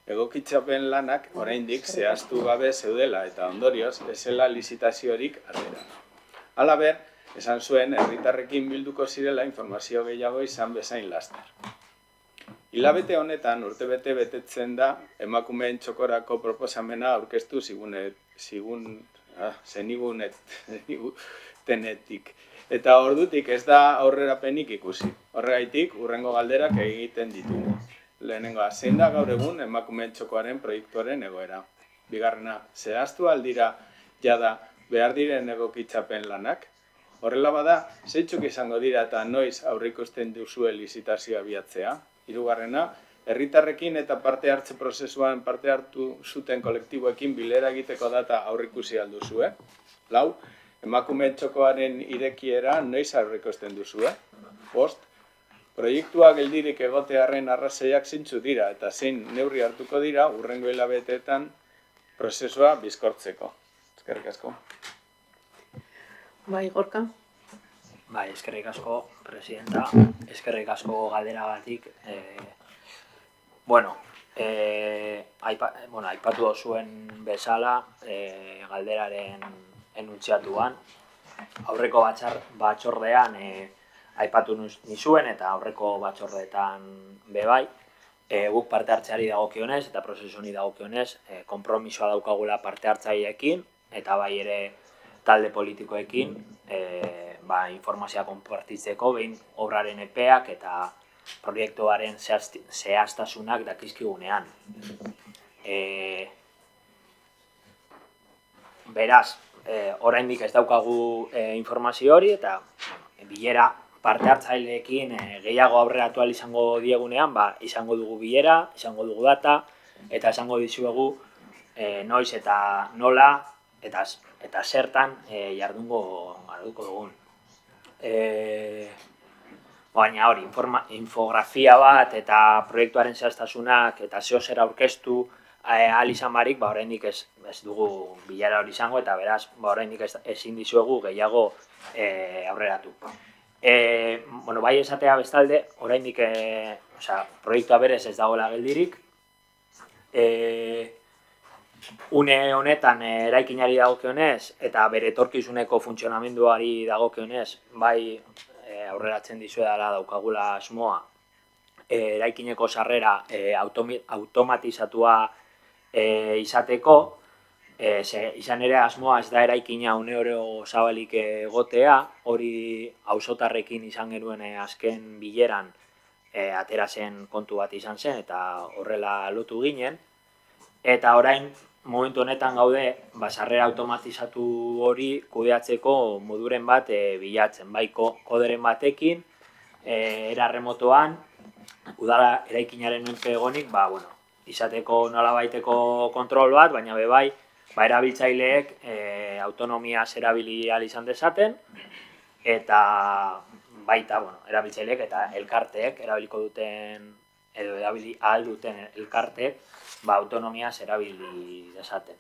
Egokitzapen lanak oraindik zehaztu gabe zeudela eta ondorioz ezela lizitaziorik atera. Halaber, esan zuen herritarrekin bilduko zirela informazio gehiago izan bezain laster. Hilabete honetan urtebete betetzen da emakumeen txokorako proposamena aurkeztu zenigunetik. Eta ordutik ez da aurrerapenik ikusi. Horregaitik, hurrengo galderak egiten ditugu. Lehenengoa, zein da gaur egun emakumeen txokoaren proiektuaren egoera. Bigarrena, zehaztu aldira jada behar diren egokitzapen lanak. Horrela bada, zeintzuk izango dira eta noiz aurreikusten duzue lizitazioa abiatzea. Hirugarrena, herritarrekin eta parte hartze prozesuan parte hartu zuten kolektiboekin bilera egiteko data aurreikusi alduzue. Lau, emakumeen txokoaren irekiera noiz aurreikusten duzue. 5, proiektua geldirik egotearren arrazoiak zeintzuk dira eta zein neurri hartuko dira hurrengo hilabeteetan prozesua bizkortzeko. Eskerrik asko. Bai, Gorka. Bai, eskerrik asko, presidenta. Eskerrik asko galderagatik. Aipatu dozuen bezala, galderaren enuntziatuan. Aurreko batzordean aipatu nizuen eta aurreko batzordeetan bebai. Guk parte hartzeari dagokionez eta prozesu honi dagokionez konpromisoa daukagula parte hartzaileekin eta bai ere talde politikoekin informazioa konpartitzeko behin obraren epeak eta proiektuaren zehaztasunak dakizkigunean. Beraz, oraindik ez daukagu informazio hori eta bilera parte hartzaileekin gehiago aurreratu ahal izango diegunean, izango dugu bilera, izango dugu data eta izango dizuegu noiz eta nola eta zertan jarduko dugun. Baina hori, infografia bat eta proiektuaren zehaztasunak eta zer aurkeztu ahal izan barik, oraindik ez dugu bilara hori izango eta beraz, oraindik ezin dizuegu gehiago aurreratu. bueno, bai esatea bestalde, oraindik proiektua berez ez dagoela geldirik. Une honetan eraikinari dagokionez eta bere etorkizuneko funtzionamenduari dagokionez, bai aurreratzen dizuedala daukagula asmoa eraikineko sarrera automatizatua izateko, izan ere asmoa ez da eraikina uneoro zabalik egotea, hori auzotarrekin izan genuen azken bileran atera zen kontu bat izan zen eta horrela lotu ginen. Eta orain, momentu honetan gaude, sarrera automatizatu hori kudeatzeko moduren bat bilatzen. Bai koderen batekin, era remotoan, udala eraikinaren menpe egonik, izateko nolabaiteko kontrol bat, baina bai, erabiltzaileek autonomia erabili ahal izan dezaten, eta baita, erabiltzaileek eta elkarteek erabiliko duten, edo erabili ahal duten elkarteek, autonomia erabili dezaten.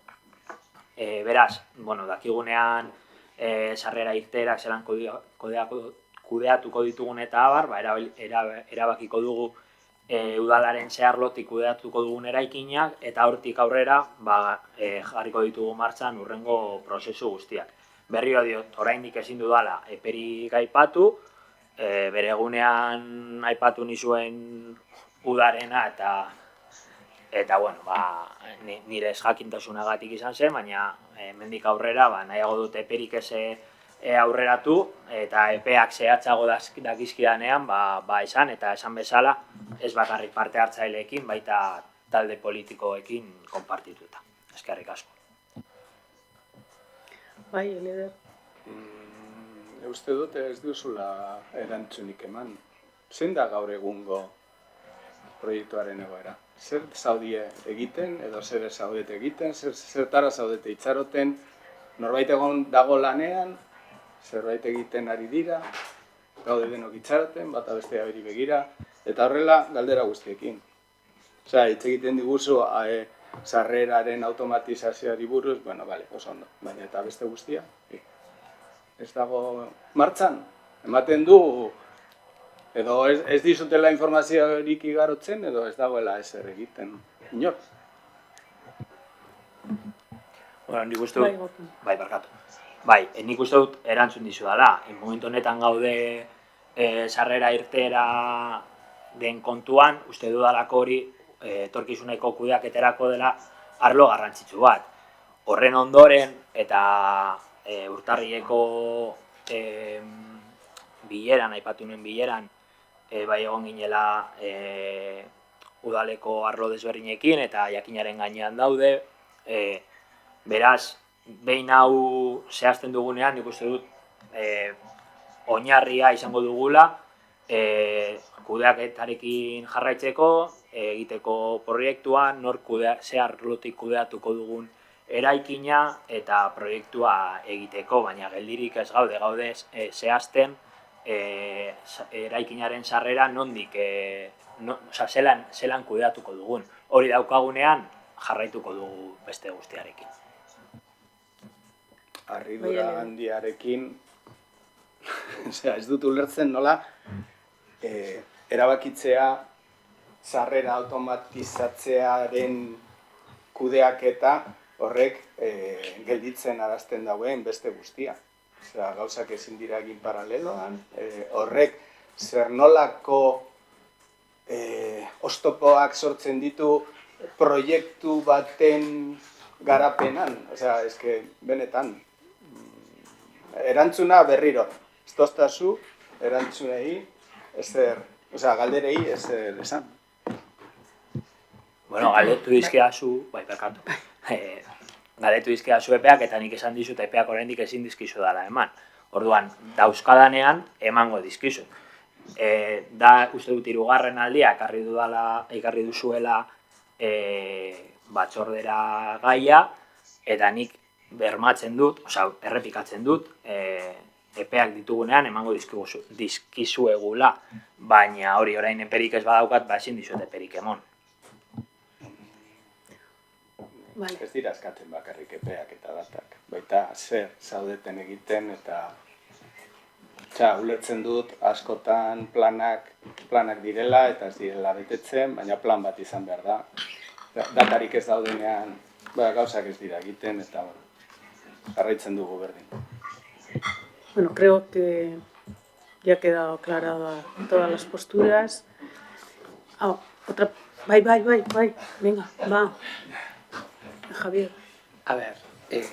Beraz, dakigunean sarrera irteerak zelan kudeatuko ditugun eta abar, erabakiko dugu udalaren zeharlotik kudeatuko dugun eraikinak, eta hortik aurrera jarriko ditugu martxan hurrengo prozesu guztiak. Berriro diot, oraindik ezin dudala eperik aipatu, bere egunean aipatu nizuen udarena eta nire ezjakintasunagatik izan zen, baina hemendik aurrera nahiago dut eperik ez aurreratu eta epeak zehatzago dakizkidanean esan eta esan bezala ez bakarrik parte hartzaileekin, baita talde politikoekin konpartituta. Eskerrik asko. Bai, Eleder. Uste dut ez duzula erantzunik eman. Zein da gaur egungo proiektuaren egoera? Zer zaudie egiten edo zer ez zaudete egiten, zertara zaudete itxaroten, norbait egon dago lanean, zerbait egiten ari dira, gaude denok itxaroten, bata bestea beri begira, eta horrela galdera guztiekin. Hitz egiten diguzu sarreraren automatizazioari buruz, oso ondo, baina eta beste guztia, ez dago martxan, ematen du, edo ez dizutela informaziorik igarotzen, edo ez dagoela ezer egiten inor. Nik uste dut, nik uste dut erantzun dizudala. Momentu honetan gaude sarrera irteera den kontuan, uste dudalako hori etorkizuneko kudeaketarako dela arlo garrantzitsu bat. Horren ondoren eta urtarrileko bileran, aipatu nuen bileran, bai egon ginela udaleko arlo desberdinekin eta jakinaren gainean daude. Beraz, behin hau zehazten dugunean, nik uste dut oinarria izango dugula kudeaketarekin jarraitzeko, egiteko proiektua, zeharlotik kudeatuko dugun eraikina eta proiektua egiteko, baina geldirik ez gaude zehazten eraikinaren sarrera nondik, zelan kudeatuko dugun. Hori daukagunean jarraituko dugu beste guztiarekin. Harridura handiarekin, ez dut ulertzen nola, erabakitzea sarrera automatizatzearen kudeaketa horrek gelditzen arazten dauen beste guztia. Gauzak ezin dira egin paraleloan, horrek zer nolako oztopoak sortzen ditu proiektu baten garapenan, benetan, erantzuna berriro, ez toztazu erantzunei, galderei ezer esan. Galdetu dizkidazu, galdetu dizkidazu epeak eta nik esan dizut epeak oraindik ezin dizkizu dela eman. Orduan, dauzkadanean emango dizkizu. Da, uste dut, 3. aldia ekarri duzuela batzordera gaia, eta nik bermatzen dut, errepikatzen dut, epeak ditugunean emango dizkizuegula, baina hori orain eperik ez badaukat, ezin dizuet eperik emon. Ez dira eskatzen bakarrik epeak eta datak, baita zer zaudeten egiten eta Osea, ulertzen dut askotan planak direla eta ez direla betetzen, baina plan bat izan behar da. Datarik ez daudenean, gauzak ez dira egiten eta jarraitzen dugu berdin. Bueno, creo que ya ha quedado aclarada todas las posturas. Otra. Vai, venga, va. Javier. A ver, es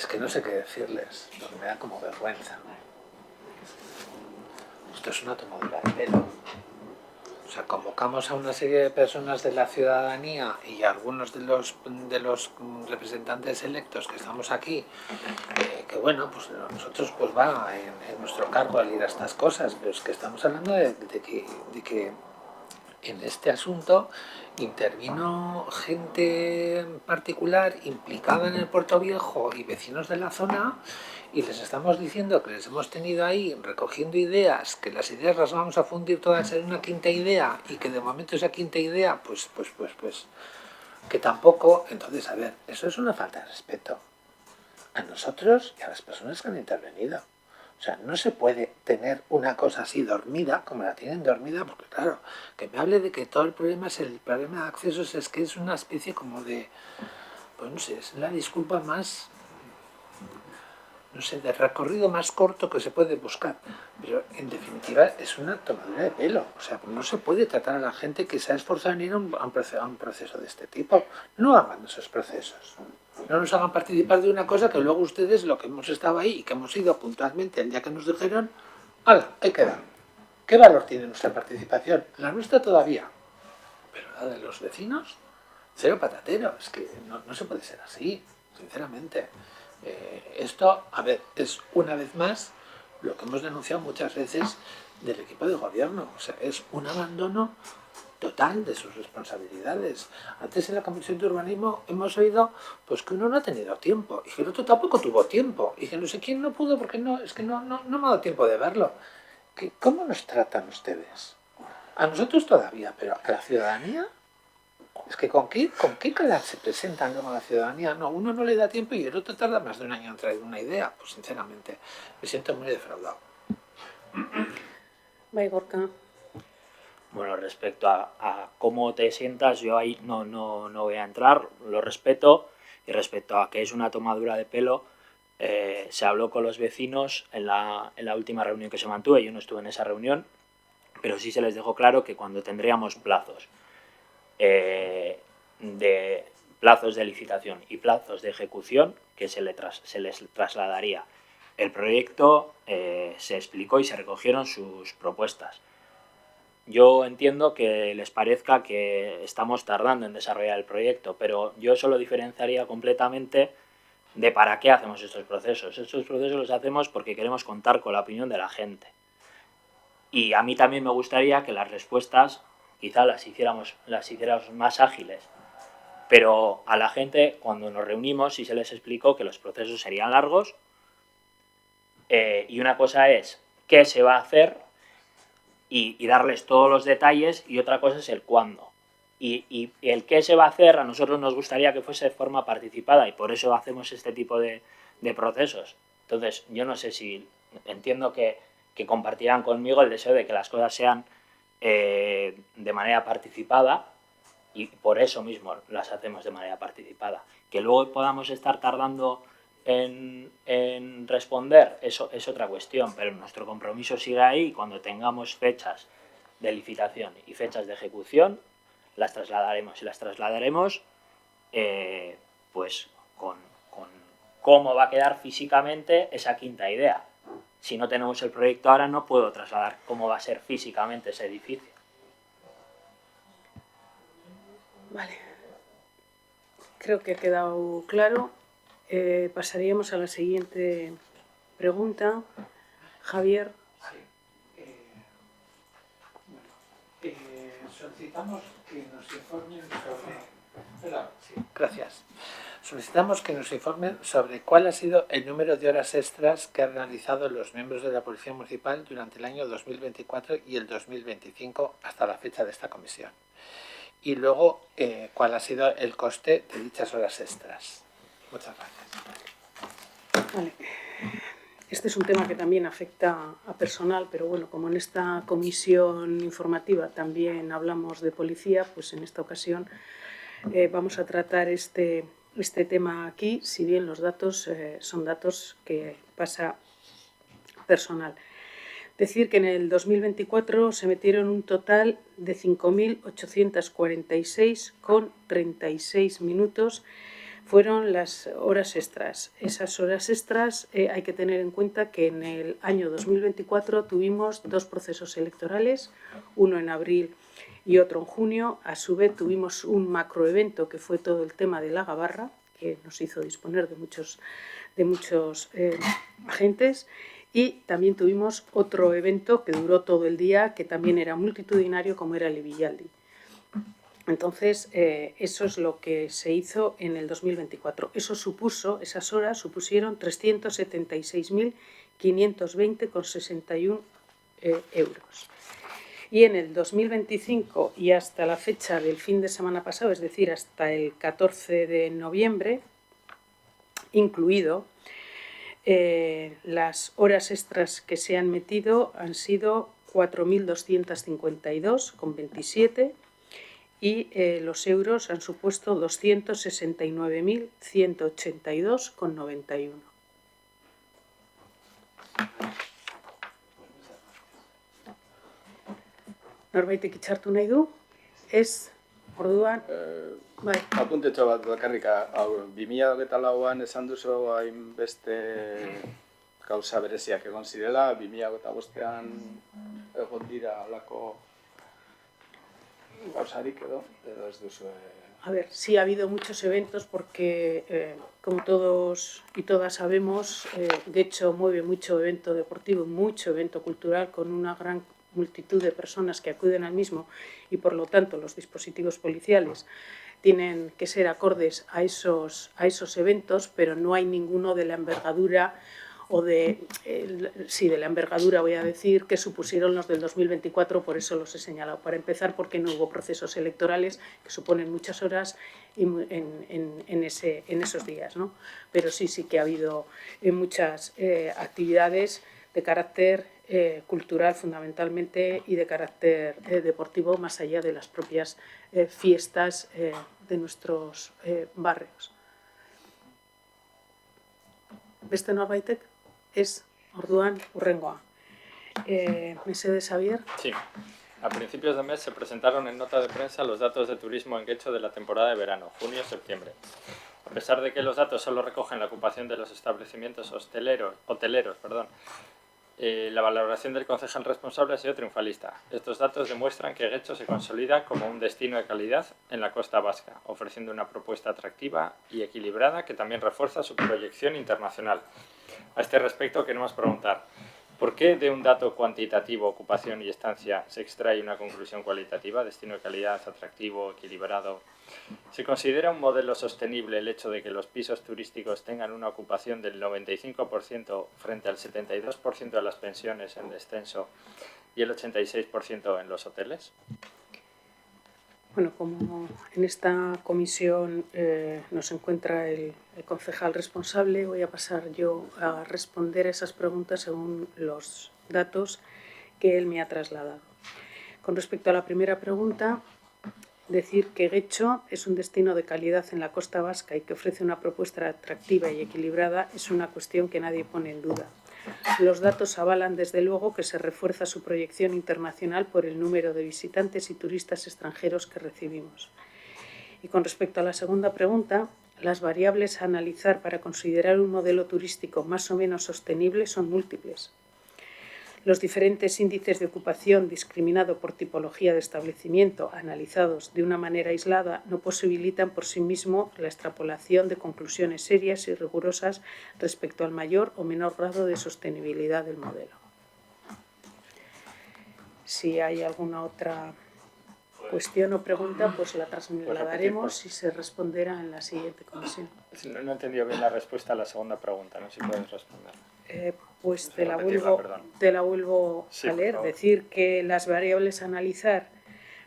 que no sé qué decirles, porque me da como vergüenza. Esto es una tomadura de pelo. O sea, convocamos a una serie de personas de la ciudadanía y a algunos de los representantes electos que estamos aquí, que bueno, pues nosotros pues va en nuestro cargo al ir a estas cosas, pero es que estamos hablando de que en este asunto intervino gente particular implicada en el Puerto Viejo y vecinos de la zona, y les estamos diciendo que les hemos tenido ahí recogiendo ideas, que las ideas las vamos a fundir todas en una quinta idea y que de momento esa quinta idea pues que tampoco. Entonces, a ver, eso es una falta de respeto a nosotros y a las personas que han intervenido. O sea, no se puede tener una cosa así dormida, como la tienen dormida, porque claro, que me hable de que todo el problema es el problema de accesos, es que es una especie como de, pues no sé, es la disculpa más, no sé, de recorrido más corto que se puede buscar. Pero en definitiva es una tomadura de pelo. O sea, no se puede tratar a la gente que se ha esforzado en ir a un proceso de este tipo. No hagan esos procesos. No nos hagan participar de una cosa que luego ustedes, lo que hemos estado ahí y que hemos ido puntualmente el día que nos dijeron, ¡hala, ahí queda! ¿Qué valor tiene nuestra participación? La nuestra todavía. Pero la de los vecinos, cero patatero. Es que no se puede ser así, sinceramente. Esto, a ver, es una vez más lo que hemos denunciado muchas veces del equipo de gobierno. O sea, es un abandono total de sus responsabilidades. Antes en la Comisión de Urbanismo hemos oído pues que uno no ha tenido tiempo y que el otro tampoco tuvo tiempo y que no sé quién no pudo porque no me ha dado tiempo de verlo. ¿Cómo nos tratan ustedes? A nosotros todavía, pero a la ciudadanía. Es que ¿con qué cara se presentan luego a la ciudadanía? No, uno no le da tiempo y el otro tarda más de un año en traer una idea. Pues sinceramente me siento muy defraudado. Vai, Gorka. Bueno, respecto a cómo te sientas, yo ahí no voy a entrar, lo respeto. Y respecto a que es una tomadura de pelo, se habló con los vecinos en la última reunión que se mantuvo. Yo no estuve en esa reunión, pero sí se les dejó claro que cuando tendríamos plazos de licitación y plazos de ejecución, que se les trasladaría el proyecto, se explicó y se recogieron sus propuestas. Yo entiendo que les parezca que estamos tardando en desarrollar el proyecto, pero yo eso lo diferenciaría completamente de para qué hacemos estos procesos. Estos procesos los hacemos porque queremos contar con la opinión de la gente. Y a mí también me gustaría que las respuestas quizá las hiciéramos más ágiles. Pero a la gente, cuando nos reunimos, sí se les explicó que los procesos serían largos. Y una cosa es qué se va a hacer y darles todos los detalles, y otra cosa es el cuándo. Y el qué se va a hacer, a nosotros nos gustaría que fuese de forma participada, y por eso hacemos este tipo de procesos. Entonces, yo no sé si entiendo que compartirán conmigo el deseo de que las cosas sean de manera participada, y por eso mismo las hacemos de manera participada. Que luego podamos estar tardando en responder, eso es otra cuestión, pero nuestro compromiso sigue ahí, y cuando tengamos fechas de licitación y fechas de ejecución, las trasladaremos, y las trasladaremos pues con cómo va a quedar físicamente esa quinta idea. Si no tenemos el proyecto ahora, no puedo trasladar cómo va a ser físicamente ese edificio. Vale. Creo que ha quedado claro. Pasaríamos a la siguiente pregunta. Javier. Solicitamos que nos informen Gracias. Solicitamos que nos informen sobre cuál ha sido el número de horas extras que han realizado los miembros de la Policía Municipal durante el año 2024 y el 2025 hasta la fecha de esta comisión. Y luego, cuál ha sido el coste de dichas horas extras. Muchas gracias. Vale. Este es un tema que también afecta a personal, pero bueno, como en esta comisión informativa también hablamos de policía, pues en esta ocasión vamos a tratar este tema aquí, si bien los datos son datos que pasa personal. Decir que en el 2024 se metieron un total de 5.846,36 minutos. Fueron las horas extras. Esas horas extras hay que tener en cuenta que en el año 2024 tuvimos 2 procesos electorales, uno en abril y otro en junio. A su vez tuvimos un macroevento que fue todo el tema de la gabarra, que nos hizo disponer de muchos agentes. Y también tuvimos otro evento que duró todo el día, que también era multitudinario, como era el Ibillaldi. Entonces, eso es lo que se hizo en el 2024. Esas horas supusieron 376.520,61 euros. Y en el 2025 y hasta la fecha del fin de semana pasado, es decir, hasta el 14 de noviembre, incluido, las horas extras que se han metido han sido 4.252,27 y los euros han supuesto 269.182,91. Norbaitek itxartu nahi du? Ez, orduan, bai. Apuntetxo bat bakarrik, 2024an esan duzu hainbeste gauza bereziak egon zirela, 2025an egon dira halako gauzarik edo ez duzu... A ver, sí ha habido muchos eventos porque, como todos y todas sabemos, de hecho mueve mucho evento deportivo, mucho evento cultural con una gran multitud de personas que acuden al mismo y por lo tanto los dispositivos policiales tienen que ser acordes a esos eventos, pero no hay ninguno de la envergadura de la envergadura, voy a decir, que supusieron los del 2024, por eso los he señalado. Para empezar, porque no hubo procesos electorales que suponen muchas horas en esos días, ¿no? Pero sí que ha habido muchas actividades de carácter cultural fundamentalmente y de carácter deportivo, más allá de las propias fiestas de nuestros barrios. Beste norbaitek? Ez, orduan, hurrengoa. Mesedez, Xavier. Sí. A principios de mes se presentaron en nota de prensa los datos de turismo en Guecho de la temporada de verano, junio-septiembre. A pesar de que los datos solo recogen la ocupación de los establecimientos hoteleros, la valoración del concejal responsable ha sido triunfalista. Estos datos demuestran que Guecho se consolida como un destino de calidad en la costa vasca, ofreciendo una propuesta atractiva y equilibrada que también refuerza su proyección internacional. A este respecto queremos preguntar, ¿por qué de un dato cuantitativo, ocupación y estancia, se extrae una conclusión cualitativa, destino de calidad, atractivo, equilibrado? ¿Se considera un modelo sostenible el hecho de que los pisos turísticos tengan una ocupación del 95% frente al 72% de las pensiones en descenso y el 86% en los hoteles? Bueno, como en esta comisión nos encuentra el concejal responsable, voy a pasar yo a responder a esas preguntas según los datos que él me ha trasladado. Con respecto a la primera pregunta, decir que Guecho es un destino de calidad en la costa vasca y que ofrece una propuesta atractiva y equilibrada es una cuestión que nadie pone en duda. Los datos avalan desde luego que se refuerza su proyección internacional por el número de visitantes y turistas extranjeros que recibimos. Y con respecto a la segunda pregunta, las variables a analizar para considerar un modelo turístico más o menos sostenible son múltiples. Los diferentes índices de ocupación discriminado por tipología de establecimiento analizados de una manera aislada no posibilitan por sí mismo la extrapolación de conclusiones serias y rigurosas respecto al mayor o menor grado de sostenibilidad del modelo. Si hay alguna otra cuestión o pregunta, pues la daremos y se responderá en la siguiente comisión. No he entendido bien la respuesta a la segunda pregunta, no sé si puedes responder. Pues te la vuelvo a leer. Decir que las variables a analizar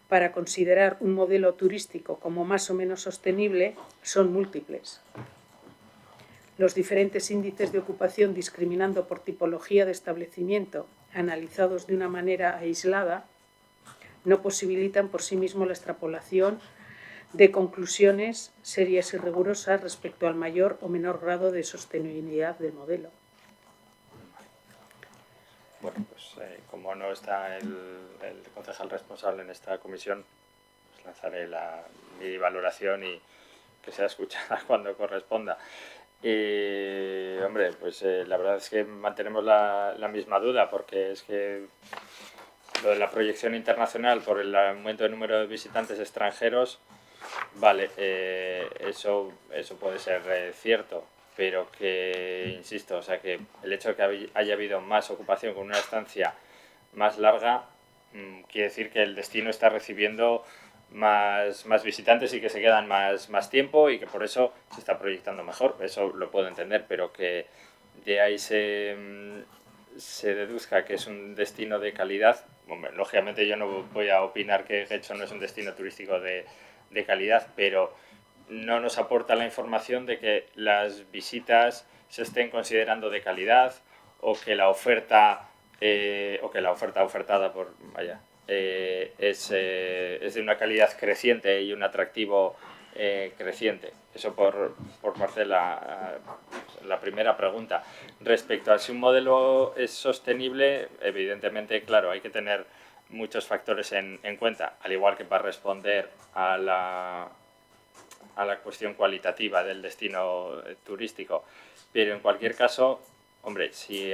para considerar un modelo turístico como más o menos sostenible son múltiples. Los diferentes índices de ocupación discriminando por tipología de establecimiento, analizados de una manera aislada, no posibilitan por sí mismos la extrapolación de conclusiones serias y rigurosas respecto al mayor o menor grado de sostenibilidad del modelo. Bueno, pues como no está el concejal responsable en esta comisión, pues lanzaré mi valoración y que sea escuchada cuando corresponda. Hombre, pues la verdad es que mantenemos la misma duda, porque es que lo de la proyección internacional por el aumento del número de visitantes extranjeros, vale, eso puede ser cierto, pero que, insisto, o sea, que el hecho de que haya habido más ocupación con una estancia más larga quiere decir que el destino está recibiendo más visitantes y que se quedan más tiempo y que por eso se está proyectando mejor. Eso lo puedo entender, pero que de ahí se deduzca que es un destino de calidad. Bueno, lógicamente yo no voy a opinar que Getxo no es un destino turístico de calidad, pero no nos aporta la información de que las visitas se estén considerando de calidad o que la oferta ofertada por es de una calidad creciente y un atractivo creciente. Eso por parte de la primera pregunta. Respecto a si un modelo es sostenible, evidentemente, claro, hay que tener muchos factores en cuenta, al igual que para responder a la cuestión cualitativa del destino turístico. Pero en cualquier caso, hombre, si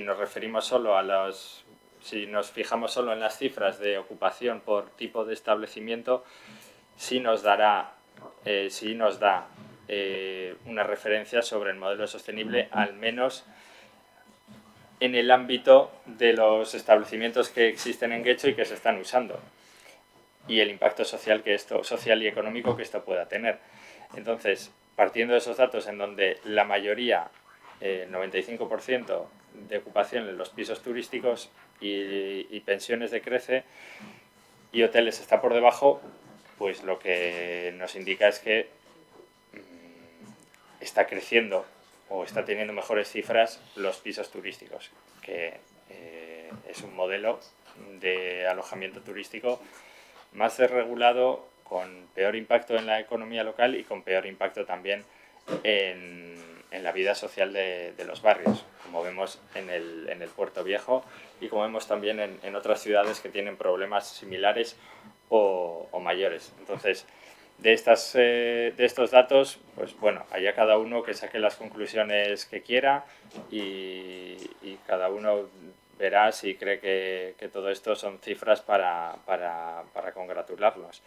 nos referimos solo si nos fijamos solo en las cifras de ocupación por tipo de establecimiento, sí nos da una referencia sobre el modelo sostenible, al menos en el ámbito de los establecimientos que existen en Getxo y que se están usando, y el impacto social y económico que esto pueda tener. Entonces, partiendo de esos datos en donde la mayoría, 95% de ocupación en los pisos turísticos y pensiones decrece y hoteles está por debajo, pues lo que nos indica es que está creciendo o está teniendo mejores cifras los pisos turísticos, que es un modelo de alojamiento turístico más desregulado, con peor impacto en la economía local y con peor impacto también en la vida social de los barrios, como vemos en el Puerto Viejo y como vemos también en otras ciudades que tienen problemas similares o mayores. Entonces, de estos datos, pues bueno, allá cada uno que saque las conclusiones que quiera y cada uno verá si cree que todo esto son cifras para congratularnos.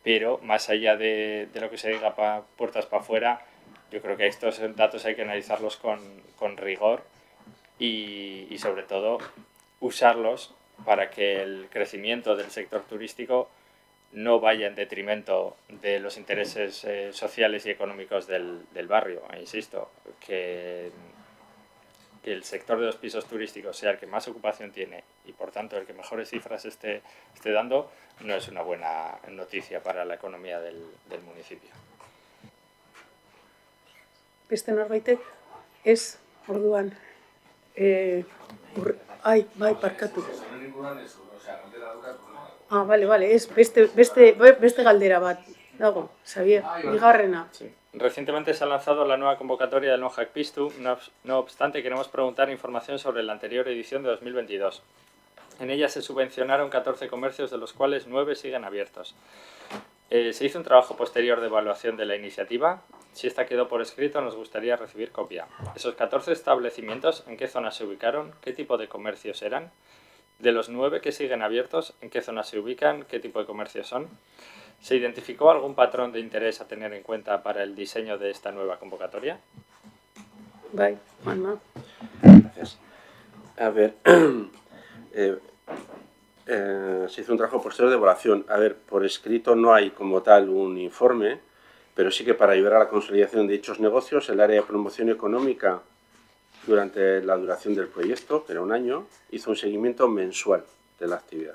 Pero más allá de lo que se diga puertas para afuera, yo creo que estos datos hay que analizarlos con rigor y sobre todo usarlos para que el crecimiento del sector turístico no vaya en detrimento de los intereses sociales y económicos del barrio. E insisto, que el sector de los pisos turísticos sea el que más ocupación tiene y por tanto el que mejores cifras esté dando, no es una buena noticia para la economía del municipio. Beste norbaitek? Ez, orduan. Bai, parkatu. Vale, ez, beste galdera bat dago, Xavier, bigarrena. Sí. Recientemente se ha lanzado la nueva convocatoria del NOJAC Piztu, no obstante queremos preguntar información sobre la anterior edición de 2022. En ella se subvencionaron 14 comercios, de los cuales 9 siguen abiertos. ¿Se hizo un trabajo posterior de evaluación de la iniciativa? Si esta quedó por escrito, nos gustaría recibir copia. ¿Esos 14 establecimientos en qué zona se ubicaron? ¿Qué tipo de comercios eran? De los 9 que siguen abiertos, ¿en qué zona se ubican? ¿Qué tipo de comercios son? ¿Se identificó algún patrón de interés a tener en cuenta para el diseño de esta nueva convocatoria? Bai, Juanma. Gracias. A ver, se hizo un trabajo posterior de evaluación. A ver, por escrito no hay como tal un informe, pero sí que para ayudar a la consolidación de dichos negocios, el área de promoción económica, durante la duración del proyecto, que era un año, hizo un seguimiento mensual de la actividad.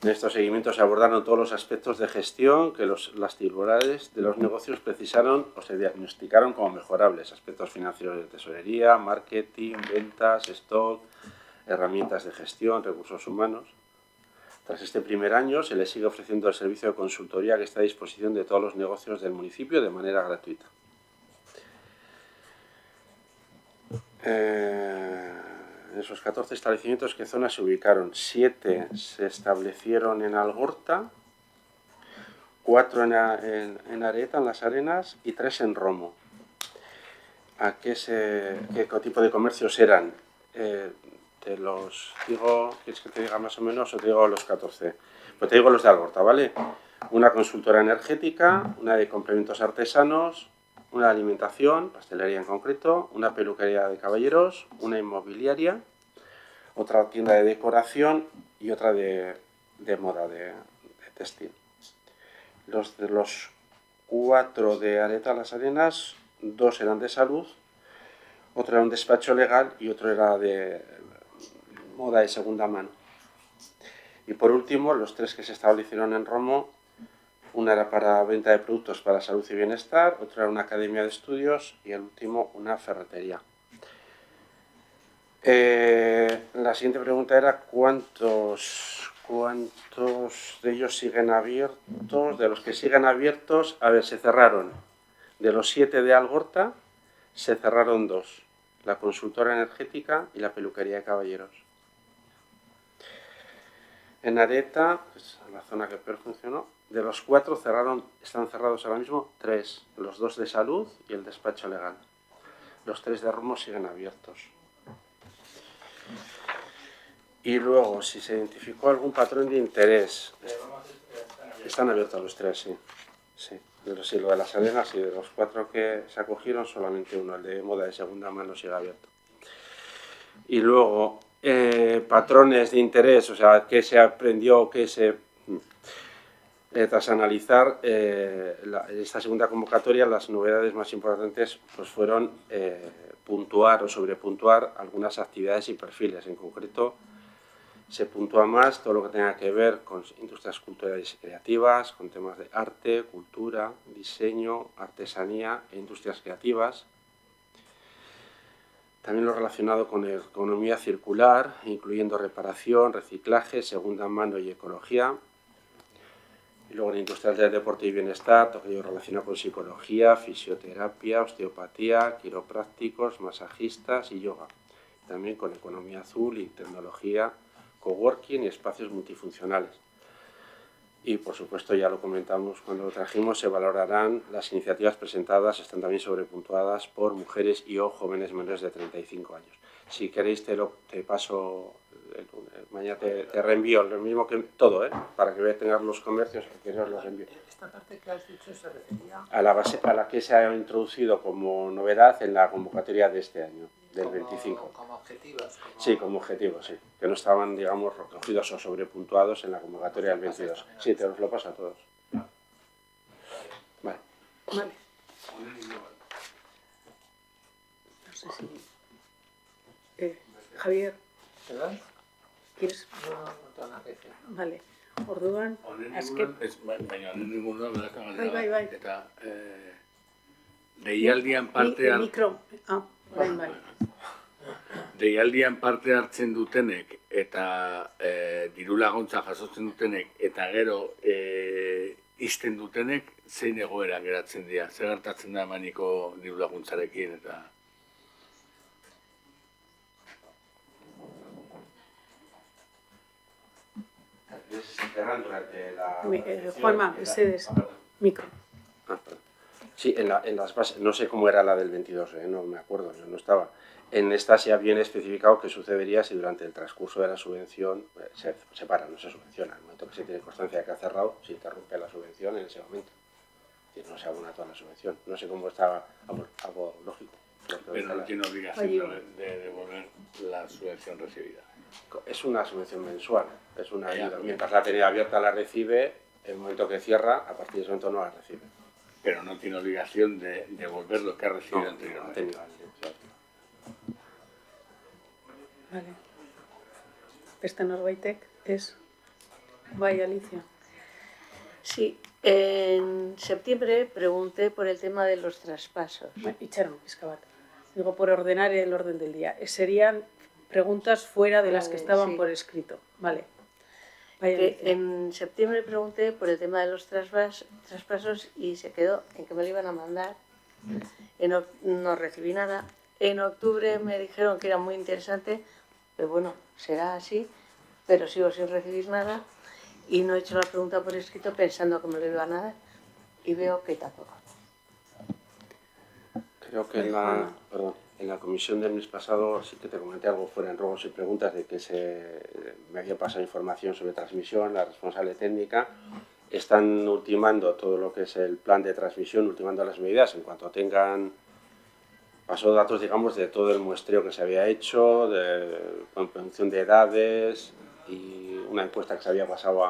En estos seguimientos se abordaron todos los aspectos de gestión que las titulares de los negocios precisaron o se diagnosticaron como mejorables, aspectos financieros de tesorería, marketing, ventas, stock, herramientas de gestión, recursos humanos. Tras este primer año se les sigue ofreciendo el servicio de consultoría que está a disposición de todos los negocios del municipio de manera gratuita. En esos 14 establecimientos, ¿qué zonas se ubicaron? 7 se establecieron en Algorta, 4 en Areta, en Las Arenas, y 3 en Romo. ¿Qué tipo de comercios eran? Te los digo, ¿quieres que te diga más o menos o te digo los 14? Pues te digo los de Algorta, ¿vale? Una consultora energética, una de complementos artesanos, una de alimentación, pastelería en concreto, una peluquería de caballeros, una inmobiliaria, otra tienda de decoración y otra de moda, de textil. Los 4 de Areta, Las Arenas, 2 eran de salud, otro era un despacho legal y otro era de moda de segunda mano. Y por último, los 3 que se establecieron en Romo, una era para venta de productos para salud y bienestar, otra era una academia de estudios y el último una ferretería. La siguiente pregunta era ¿cuántos de ellos siguen abiertos? De los que siguen abiertos, a ver, se cerraron. De los 7 de Algorta, se cerraron 2. La consultora energética y la peluquería de caballeros. En Areta, pues la zona que peor funcionó, de los 4 están cerrados ahora mismo 3, los 2 de salud y el despacho legal. Los 3 de Romo siguen abiertos. Y luego, si se identificó algún patrón de interés, están abiertos los 3, sí. Sí, lo de Las Arenas y de los 4 que se acogieron, solamente uno, el de moda de segunda mano, sigue abierto. Y luego, patrones de interés, o sea, qué se aprendió, tras analizar esta segunda convocatoria, las novedades más importantes pues fueron puntuar o sobrepuntuar algunas actividades y perfiles. En concreto, se puntúa más todo lo que tenga que ver con industrias culturales y creativas, con temas de arte, cultura, diseño, artesanía e industrias creativas. También lo relacionado con economía circular, incluyendo reparación, reciclaje, segunda mano y ecología. Y luego en industrias del deporte y bienestar, todo aquello relacionado con psicología, fisioterapia, osteopatía, quiroprácticos, masajistas y yoga. También con economía azul y tecnología, coworking y espacios multifuncionales. Y, por supuesto, ya lo comentamos cuando lo trajimos, se valorarán las iniciativas presentadas, están también sobrepuntuadas por mujeres y o jóvenes menores de 35 años. Si queréis, te paso, mañana te reenvío lo mismo que todo, para que tengas los comercios, que os los envío. Esta parte que has dicho se refería A la que se ha introducido como novedad en la convocatoria de este año, del 25. Como objetivos. Sí, como objetivos, sí. Que no estaban, digamos, recogidos o sobrepuntuados en la convocatoria del 22. Sí, te os lo paso a todos. Vale. Vale. No sé si... Javier, ¿Verdad? ¿quieres? No tengo nada que decir. Vale. Orduan, azken... Baina ninguno Bai. eta deialdian parte Mikro. Bai. Deialdian parte hartzen dutenek eta diru laguntza jasotzen dutenek eta gero ixten dutenek zein egoera geratzen dira, zer gertatzen da emaniko diru laguntzarekin eta... Juanma, mesedez, micro. Sí, en las bases, no sé cómo era la del 22, no me acuerdo, yo no estaba. En esta se ha bien especificado qué sucedería si durante el transcurso de la subvención se para, no se subvenciona. En el momento que se tiene constancia de que ha cerrado, se interrumpe la subvención en ese momento. Es decir, no se abona toda la subvención. No sé cómo estaba, algo lógico. Pero no tiene obligación de devolver la subvención recibida. Es una subvención mensual, es una ayuda. Mientras la tenía abierta la recibe, en el momento que cierra, a partir de ese momento no la recibe. Pero no tiene obligación de devolver lo que ha recibido anteriormente. Vale. Beste norbaitek, ez? Vaya, Alicia. Sí, en septiembre pregunté por el tema de los traspasos. Itxaron, pizka bat. Digo, por ordenar el orden del día. Serían preguntas fuera de las que estaban sí. por escrito. Vale. Vaya, Que Alicia. en septiembre pregunté por el tema de los traspasos y se quedó en que me lo iban a mandar. No recibí nada. En octubre me dijeron que era muy interesante, pero bueno, será así, pero sigo sin recibir nada y no he hecho la pregunta por escrito pensando que me lo iban a dar y veo que tampoco. Creo que en la comisión del mes pasado sí que te comenté algo fuera en ruegos y preguntas de que me había pasado información sobre transmisión, la responsable técnica. Están ultimando todo lo que es el plan de transmisión, ultimando las medidas. En cuanto tengan, pasó datos, digamos, de todo el muestreo que se había hecho, con función de edades y una encuesta que se había pasado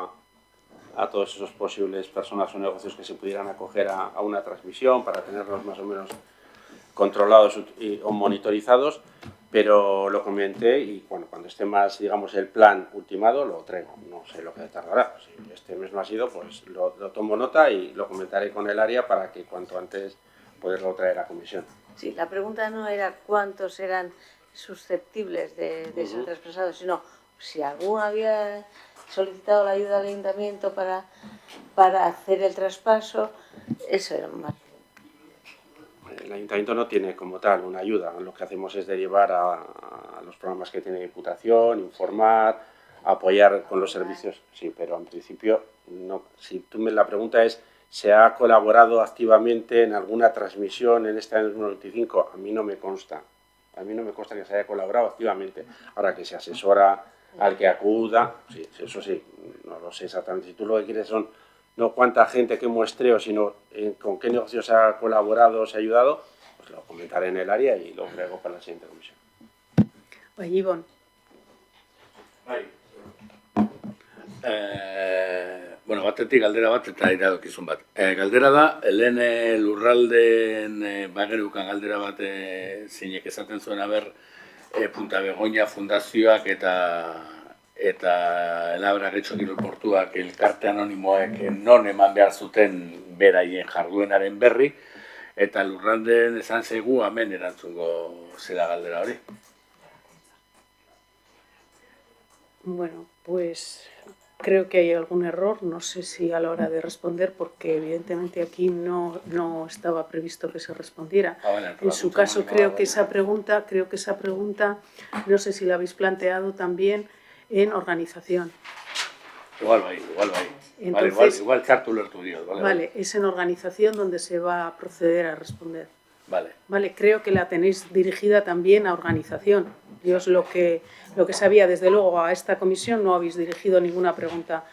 a todos esos posibles personas o negocios que se pudieran acoger a una transmisión para tenerlos más o menos controlados o monitorizados, pero lo comenté y cuando esté más, digamos, el plan ultimado lo traigo. No sé lo que tardará. Si este mes no ha sido, pues lo tomo nota y lo comentaré con el área para que cuanto antes poderlo traer a comisión. Sí, la pregunta no era cuántos eran susceptibles de ser traspasados, sino si alguno había solicitado la ayuda del ayuntamiento para hacer el traspaso. Eso era más. El ayuntamiento no tiene como tal una ayuda, lo que hacemos es derivar a los programas que tiene Diputación, informar, apoyar con los servicios, sí, pero en principio no. Si la pregunta es, ¿se ha colaborado activamente en alguna transmisión en este año 2025? A mí no me consta. A mí no me consta que se haya colaborado activamente. Ahora que se asesora al que acuda, sí, eso sí, no lo sé exactamente. Si tú lo que quieres son no cuánta gente, qué muestreo, sino con qué negocios se ha colaborado, se ha ayudado, pues lo comentaré en el área y lo traigo para la siguiente comisión. Bai, Ibon. Bueno, batetik galdera bat eta iradokizun bat. Galdera da, lehen lurraldeen bagerukan galdera bat zeinek esaten zuen haber Punta Begoña fundazioak eta Elabra Getxo Kirol Portuak elkarte anonimoek non eman behar zuten beraien jarduenaren berri, eta lurraldeen esan zegu hemen erantzungo zera galdera hori. Bueno, pues creo que hay algún error, no sé si a la hora de responder, porque evidentemente aquí no estaba previsto que se respondiera. En su caso creo que esa pregunta, no sé si la habéis planteado también en organización. Igual bai. Entonces, Igual txartu lertu diot. Vale, es en organización donde se va a proceder a responder. Vale, creo que la tenéis dirigida también a organización. Yo es lo que sabía, desde luego a esta comisión no habéis dirigido ninguna pregunta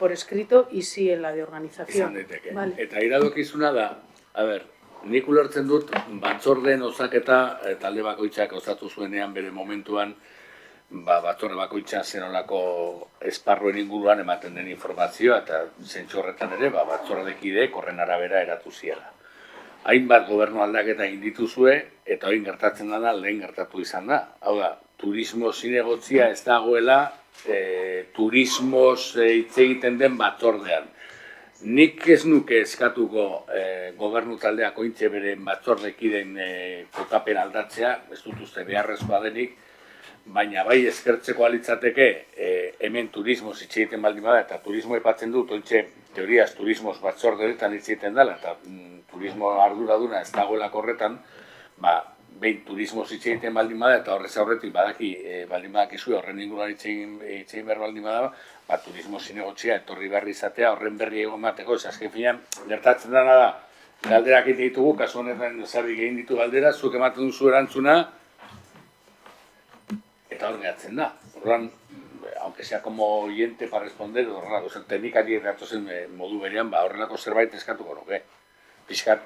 por escrito y sí en la de organización. izan daiteke. Vale. Eta iradokizuna da, nik ulertzen dut, batzordeen osaketa talde bakoitzak osatu zuenean bere momentuan, batzorde bakoitza zenolako esparruen inguruan ematen den informazioa eta zentzu horretan ere batzordekideek horren arabera eratu ziela. Hainbat gobernu aldaketa egin dituzue eta hori gertatzen dena lehen gertatu izan da. Hau da, turismo zinegotzia ez dagoela turismoz hitz egiten den batzordean. Nik ez nuke eskatuko gobernu taldeak ointxe beren batzordekideen kokapen aldatzea, ez dut uste beharrezkoa denik, baina bai eskertzeko alitzateke hemen turismoz hitz egiten baldin bada, eta turismo aipatzen dut, ointxe teoriaz turismoz batzordeetan hitz egiten dela, eta turismo arduraduna ez dagoelako horretan, behin turismoz hitz egiten baldin bada, eta horrez aurretik baldin badakizue horren inguruan hitz egin behar baldin bada, turismo zinegotzia etorri berri izatea, horren berri egon bateko, ez azken finean, gertatzen dena da, galderak egin ditugu, kasu honetan Zabik egin ditu galdera, zuk ematen duzu erantzuna, eta hor gehatzen da. Horran, aunque sea como oyente para responder, horrelako zen teknikari erratozen modu berean, horrelako zerbait eskatuko nuke. Piskat,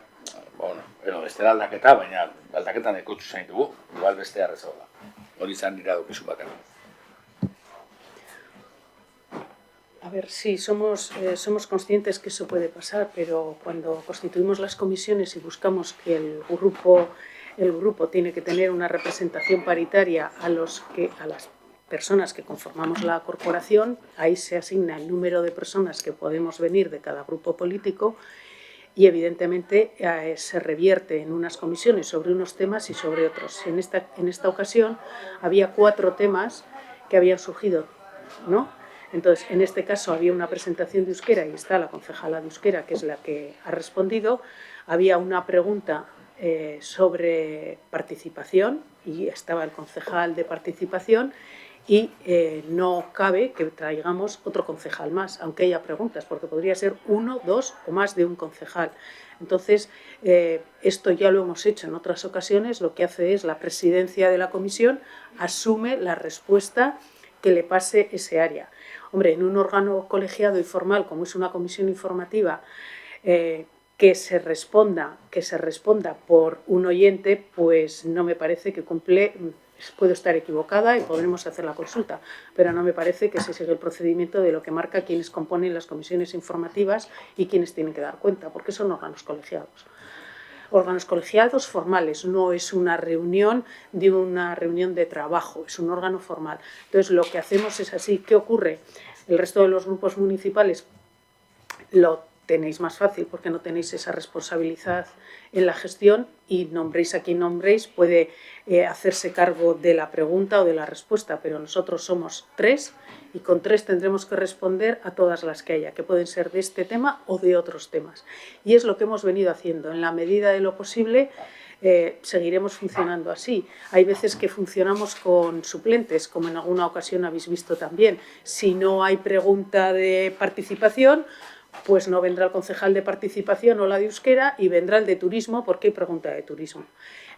bueno, beste aldaketa, baina aldaketan ekotxu zain dugu, igual beste arrezau da. Hori zan iradokizu bakarra. A ver, sí, somos conscientes que eso puede pasar, pero cuando constituimos las comisiones y buscamos que el grupo tiene que tener una representación paritaria a las personas que conformamos la corporación, ahí se asigna el número de personas que podemos venir de cada grupo político y evidentemente se revierte en unas comisiones sobre unos temas y sobre otros. En esta ocasión había 4 temas que habían surgido, ¿no? Entonces, en este caso había una presentación de euskera y está la concejala de euskera, que es la que ha respondido. Había una pregunta sobre participación y estaba el concejal de participación y no cabe que traigamos otro concejal más, aunque haya preguntas, porque podría ser 1, 2 o más de un concejal. Entonces, esto ya lo hemos hecho en otras ocasiones, lo que hace es la presidencia de la comisión asume la respuesta que le pase ese área. Hombre, en un órgano colegiado y formal, como es una comisión informativa, que se responda por un oyente, pues no me parece que cumple. Puedo estar equivocada y podremos hacer la consulta, pero no me parece que se siga el procedimiento de lo que marca quienes componen las comisiones informativas y quienes tienen que dar cuenta, porque son órganos colegiados. Órganos colegiados formales, no es una reunión de trabajo, es un órgano formal. Entonces, lo que hacemos es así. ¿Qué ocurre? El resto de los grupos municipales lo tenéis más fácil porque no tenéis esa responsabilidad en la gestión y nombréis a quien nombréis, puede hacerse cargo de la pregunta o de la respuesta, pero nosotros somos 3 y con 3 tendremos que responder a todas las que haya, que pueden ser de este tema o de otros temas. Y es lo que hemos venido haciendo. En la medida de lo posible seguiremos funcionando así. Hay veces que funcionamos con suplentes, como en alguna ocasión habéis visto también. Si no hay pregunta de participación, pues no vendrá el concejal de participación o la de euskera y vendrá el de turismo porque hay pregunta de turismo.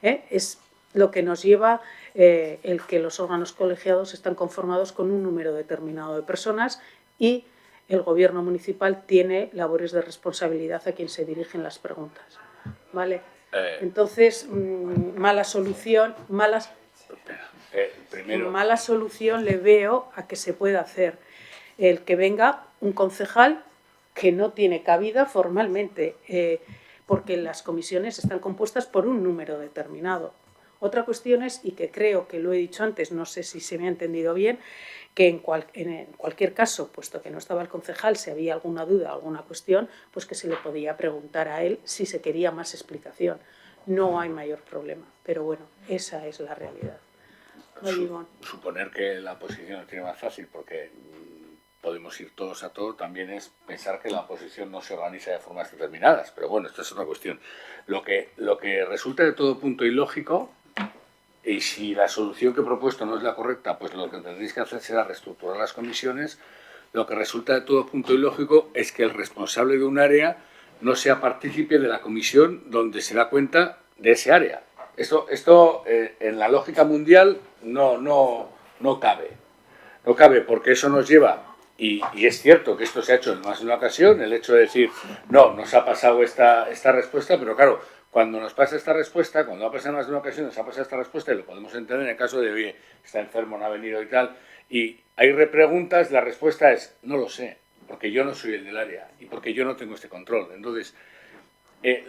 Es lo que nos lleva el que los órganos colegiados están conformados con un número determinado de personas y el gobierno municipal tiene labores de responsabilidad a quien se dirigen las preguntas. ¿Vale? Entonces, mala solución le veo a que se pueda hacer el que venga un concejal que no tiene cabida formalmente, porque las comisiones están compuestas por un número determinado. Otra cuestión es, y que creo que lo he dicho antes, no sé si se me ha entendido bien, que en cualquier caso, puesto que no estaba el concejal, si había alguna duda, alguna cuestión, pues que se le podía preguntar a él si se quería más explicación. No hay mayor problema, pero bueno, esa es la realidad. Suponer que la oposición lo tiene más fácil porque podemos ir todos a todo, también es pensar que la oposición no se organiza de formas determinadas, pero bueno, esto es otra cuestión. Lo que resulta de todo punto ilógico, y si la solución que he propuesto no es la correcta, pues lo que tendréis que hacer será reestructurar las comisiones. Lo que resulta de todo punto ilógico es que el responsable de un área no sea partícipe de la comisión donde se da cuenta de ese área. Esto en la lógica mundial no cabe. No cabe porque eso nos lleva... Y es cierto que esto se ha hecho en más de una ocasión, el hecho de decir, no, nos ha pasado esta respuesta, pero claro, cuando nos pasa esta respuesta, cuando ha pasado en más de una ocasión, nos ha pasado esta respuesta, y lo podemos entender en el caso de, oye, está enfermo, no ha venido y tal, y hay repreguntas, la respuesta es, no lo sé, porque yo no soy el del área y porque yo no tengo este control. Entonces,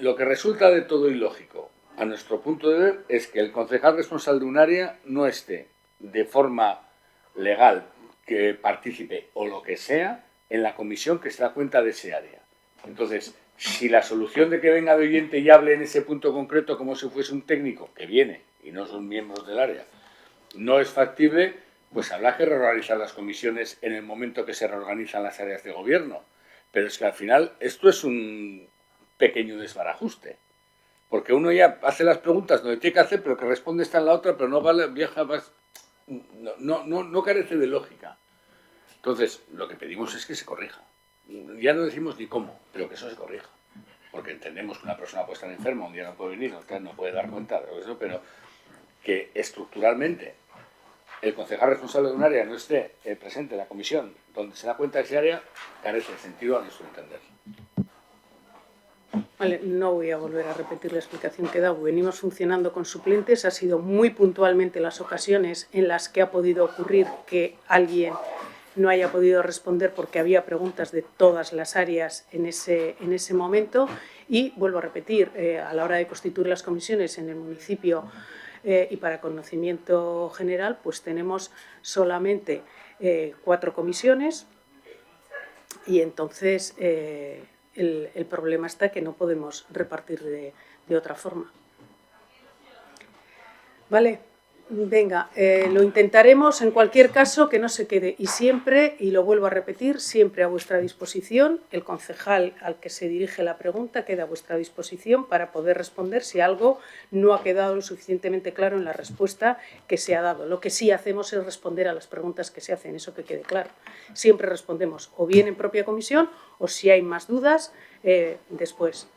lo que resulta de todo ilógico, a nuestro punto de ver, es que el concejal responsable de un área no esté de forma legal, que participe o lo que sea en la comisión que se da cuenta de ese área. Entonces, si la solución de que venga de oyente y hable en ese punto concreto como si fuese un técnico que viene y no son miembros del área, no es factible, pues habrá que reorganizar las comisiones en el momento que se reorganizan las áreas de gobierno. Pero es que al final esto es un pequeño desbarajuste. Porque uno ya hace las preguntas donde tiene que hacer, pero que responde está en la otra, pero no vale, viaja más... No carece de lógica. Entonces, lo que pedimos es que se corrija. Ya no decimos ni cómo, pero que eso se corrija. Porque entendemos que una persona puede estar enferma, un día no puede venir, no puede dar cuenta de eso, pero que estructuralmente el concejal responsable de un área no esté presente en la comisión donde se da cuenta de ese área, carece de sentido a nuestro entender. Vale, no voy a volver a repetir la explicación que he dado. Venimos funcionando con suplentes, ha sido muy puntualmente las ocasiones en las que ha podido ocurrir que alguien no haya podido responder porque había preguntas de todas las áreas en ese momento y vuelvo a repetir, a la hora de constituir las comisiones en el municipio y para conocimiento general, pues tenemos solamente 4 comisiones y entonces el problema está que no podemos repartir de otra forma. Vale, venga, lo intentaremos, en cualquier caso que no se quede, y siempre, y lo vuelvo a repetir, siempre a vuestra disposición. El concejal al que se dirige la pregunta queda a vuestra disposición para poder responder si algo no ha quedado lo suficientemente claro en la respuesta que se ha dado. Lo que sí hacemos es responder a las preguntas que se hacen, eso que quede claro. Siempre respondemos o bien en propia comisión o si hay más dudas después.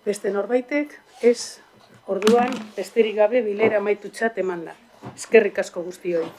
Beste norbaitek ez. Orduan, besterik gabe bilera amaitutzat eman da. Eskerrik asko guztioi.